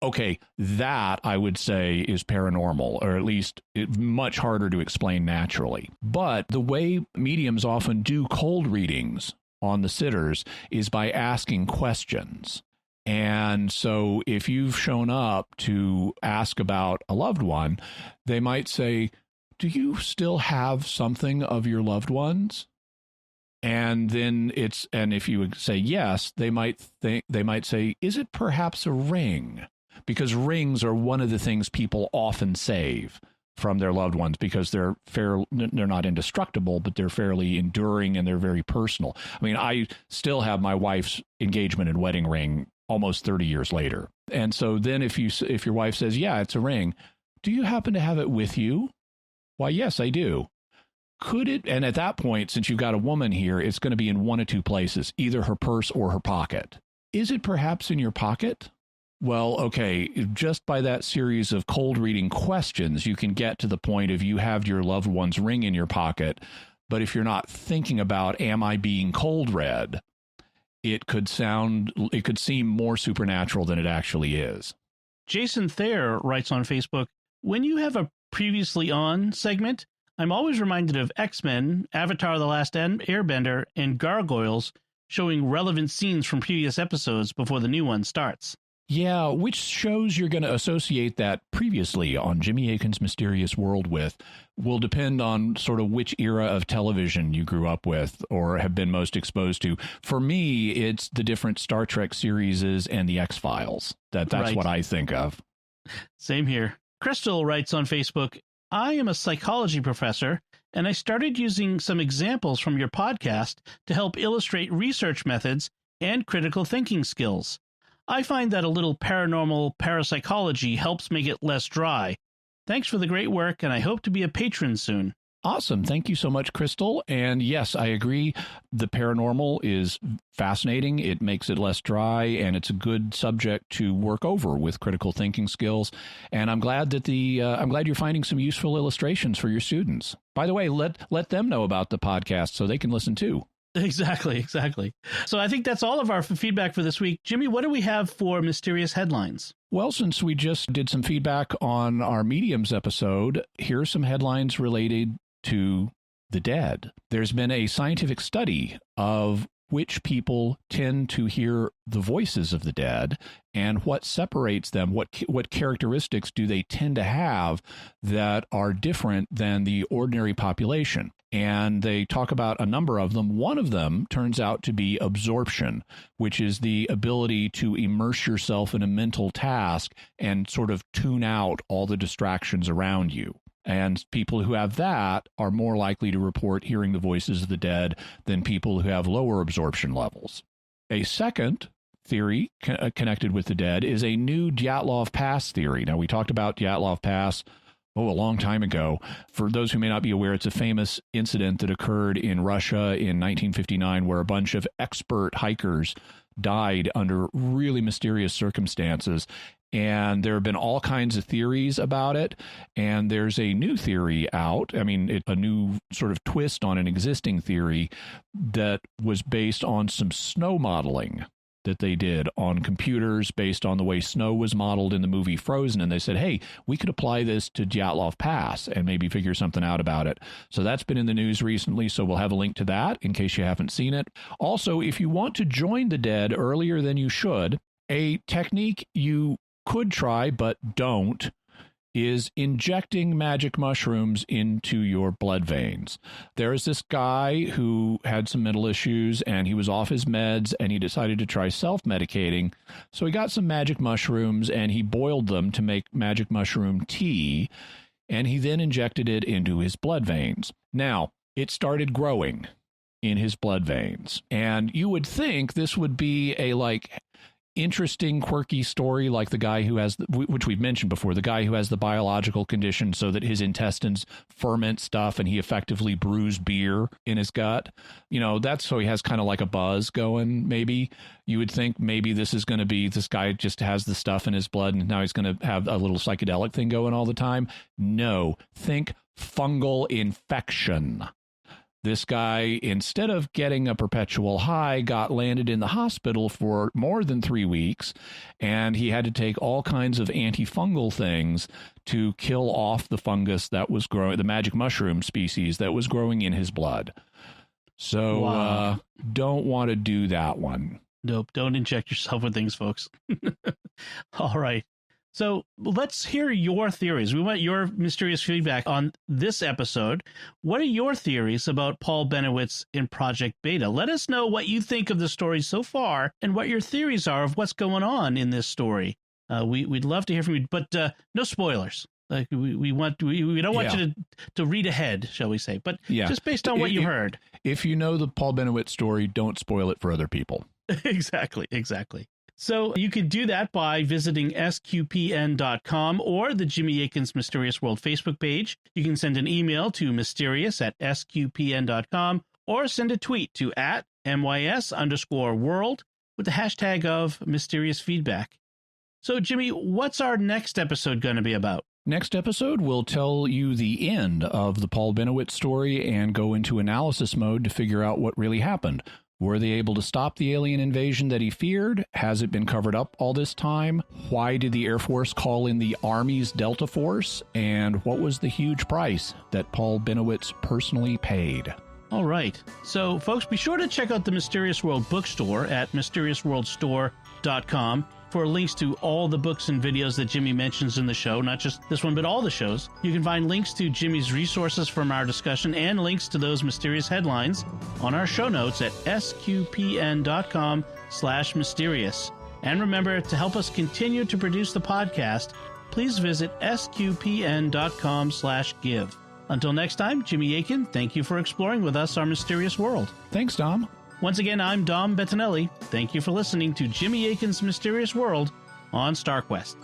Okay, that I would say is paranormal, or at least much harder to explain naturally. But the way mediums often do cold readings on the sitters is by asking questions. And so if you've shown up to ask about a loved one, they might say, "Do you still have something of your loved ones?" And then and if you would say yes, they might say, "Is it perhaps a ring?" Because rings are one of the things people often save from their loved ones, because they're not indestructible, but they're fairly enduring and they're very personal. I mean, I still have my wife's engagement and wedding ring almost 30 years later. And so then if your wife says, "Yeah, it's a ring," "Do you happen to have it with you?" "Why, yes, I do." Could it? And at that point, since you've got a woman here, it's going to be in one of two places, either her purse or her pocket. "Is it perhaps in your pocket?" Well, okay, just by that series of cold reading questions, you can get to the point of you have your loved one's ring in your pocket. But if you're not thinking about, am I being cold read, it could seem more supernatural than it actually is. Jason Thayer writes on Facebook, "When you have a previously on segment, I'm always reminded of X-Men, Avatar: The Last Airbender, and Gargoyles, showing relevant scenes from previous episodes before the new one starts." Yeah, which shows you're going to associate that previously on Jimmy Akin's Mysterious World with will depend on sort of which era of television you grew up with or have been most exposed to. For me, it's the different Star Trek series and the X-Files. That's right. What I think of. Same here. Crystal writes on Facebook, "I am a psychology professor, and I started using some examples from your podcast to help illustrate research methods and critical thinking skills. I find that a little paranormal parapsychology helps make it less dry. Thanks for the great work, and I hope to be a patron soon." Awesome. Thank you so much, Crystal. And yes, I agree. The paranormal is fascinating. It makes it less dry, and it's a good subject to work over with critical thinking skills. And I'm glad that I'm glad you're finding some useful illustrations for your students. By the way, let them know about the podcast so they can listen too. Exactly. So I think that's all of our feedback for this week. Jimmy, what do we have for mysterious headlines? Well, since we just did some feedback on our mediums episode, here are some headlines related to the dead. There's been a scientific study of which people tend to hear the voices of the dead and what separates them, what characteristics do they tend to have that are different than the ordinary population. And they talk about a number of them. One of them turns out to be absorption, which is the ability to immerse yourself in a mental task and sort of tune out all the distractions around you. And people who have that are more likely to report hearing the voices of the dead than people who have lower absorption levels. A second theory connected with the dead is a new Dyatlov Pass theory. Now, we talked about Dyatlov Pass, a long time ago. For those who may not be aware, it's a famous incident that occurred in Russia in 1959 where a bunch of expert hikers died under really mysterious circumstances. And there have been all kinds of theories about it. And there's a new theory out. I mean, a new sort of twist on an existing theory that was based on some snow modeling that they did on computers based on the way snow was modeled in the movie Frozen. And they said, hey, we could apply this to Dyatlov Pass and maybe figure something out about it. So that's been in the news recently. So we'll have a link to that in case you haven't seen it. Also, if you want to join the dead earlier than you should, a technique you could try but don't is injecting magic mushrooms into your blood veins. There is this guy who had some mental issues and he was off his meds and he decided to try self-medicating. So he got some magic mushrooms and he boiled them to make magic mushroom tea, and he then injected it into his blood veins. Now, it started growing in his blood veins, and you would think this would be a interesting, quirky story like the guy who has, which we've mentioned before, the guy who has the biological condition so that his intestines ferment stuff and he effectively brews beer in his gut. You know, that's so he has kind of like a buzz going, maybe. You would think maybe this is going to be, this guy just has the stuff in his blood and now he's going to have a little psychedelic thing going all the time. No, think fungal infection. This guy, instead of getting a perpetual high, got landed in the hospital for more than 3 weeks, and he had to take all kinds of antifungal things to kill off the fungus that was growing, the magic mushroom species that was growing in his blood. So Wow. Don't want to do that one. Nope, don't inject yourself with things, folks. All right. So let's hear your theories. We want your mysterious feedback on this episode. What are your theories about Paul Benowitz in Project Beta? Let us know what you think of the story so far and what your theories are of what's going on in this story. We'd love to hear from you, but no spoilers. Like we don't want you to read ahead, shall we say? But just based on what you heard. If you know the Paul Benowitz story, don't spoil it for other people. Exactly. So you can do that by visiting sqpn.com or the Jimmy Akin's Mysterious World Facebook page. You can send an email to mysterious@sqpn.com or send a tweet to @MYS_world with the hashtag of mysterious feedback. So, Jimmy, what's our next episode going to be about? Next episode, we'll tell you the end of the Paul Benowitz story and go into analysis mode to figure out what really happened. Were they able to stop the alien invasion that he feared? Has it been covered up all this time? Why did the Air Force call in the Army's Delta Force? And what was the huge price that Paul Benowitz personally paid? All right. So, folks, be sure to check out the Mysterious World bookstore at mysteriousworldstore.com for links to all the books and videos that Jimmy mentions in the show, not just this one, but all the shows. You can find links to Jimmy's resources from our discussion and links to those mysterious headlines on our show notes at sqpn.com/mysterious. And remember, to help us continue to produce the podcast, please visit sqpn.com/give. Until next time, Jimmy Akin, thank you for exploring with us our mysterious world. Thanks, Dom. Once again, I'm Dom Bettinelli. Thank you for listening to Jimmy Akin's Mysterious World on StarQuest.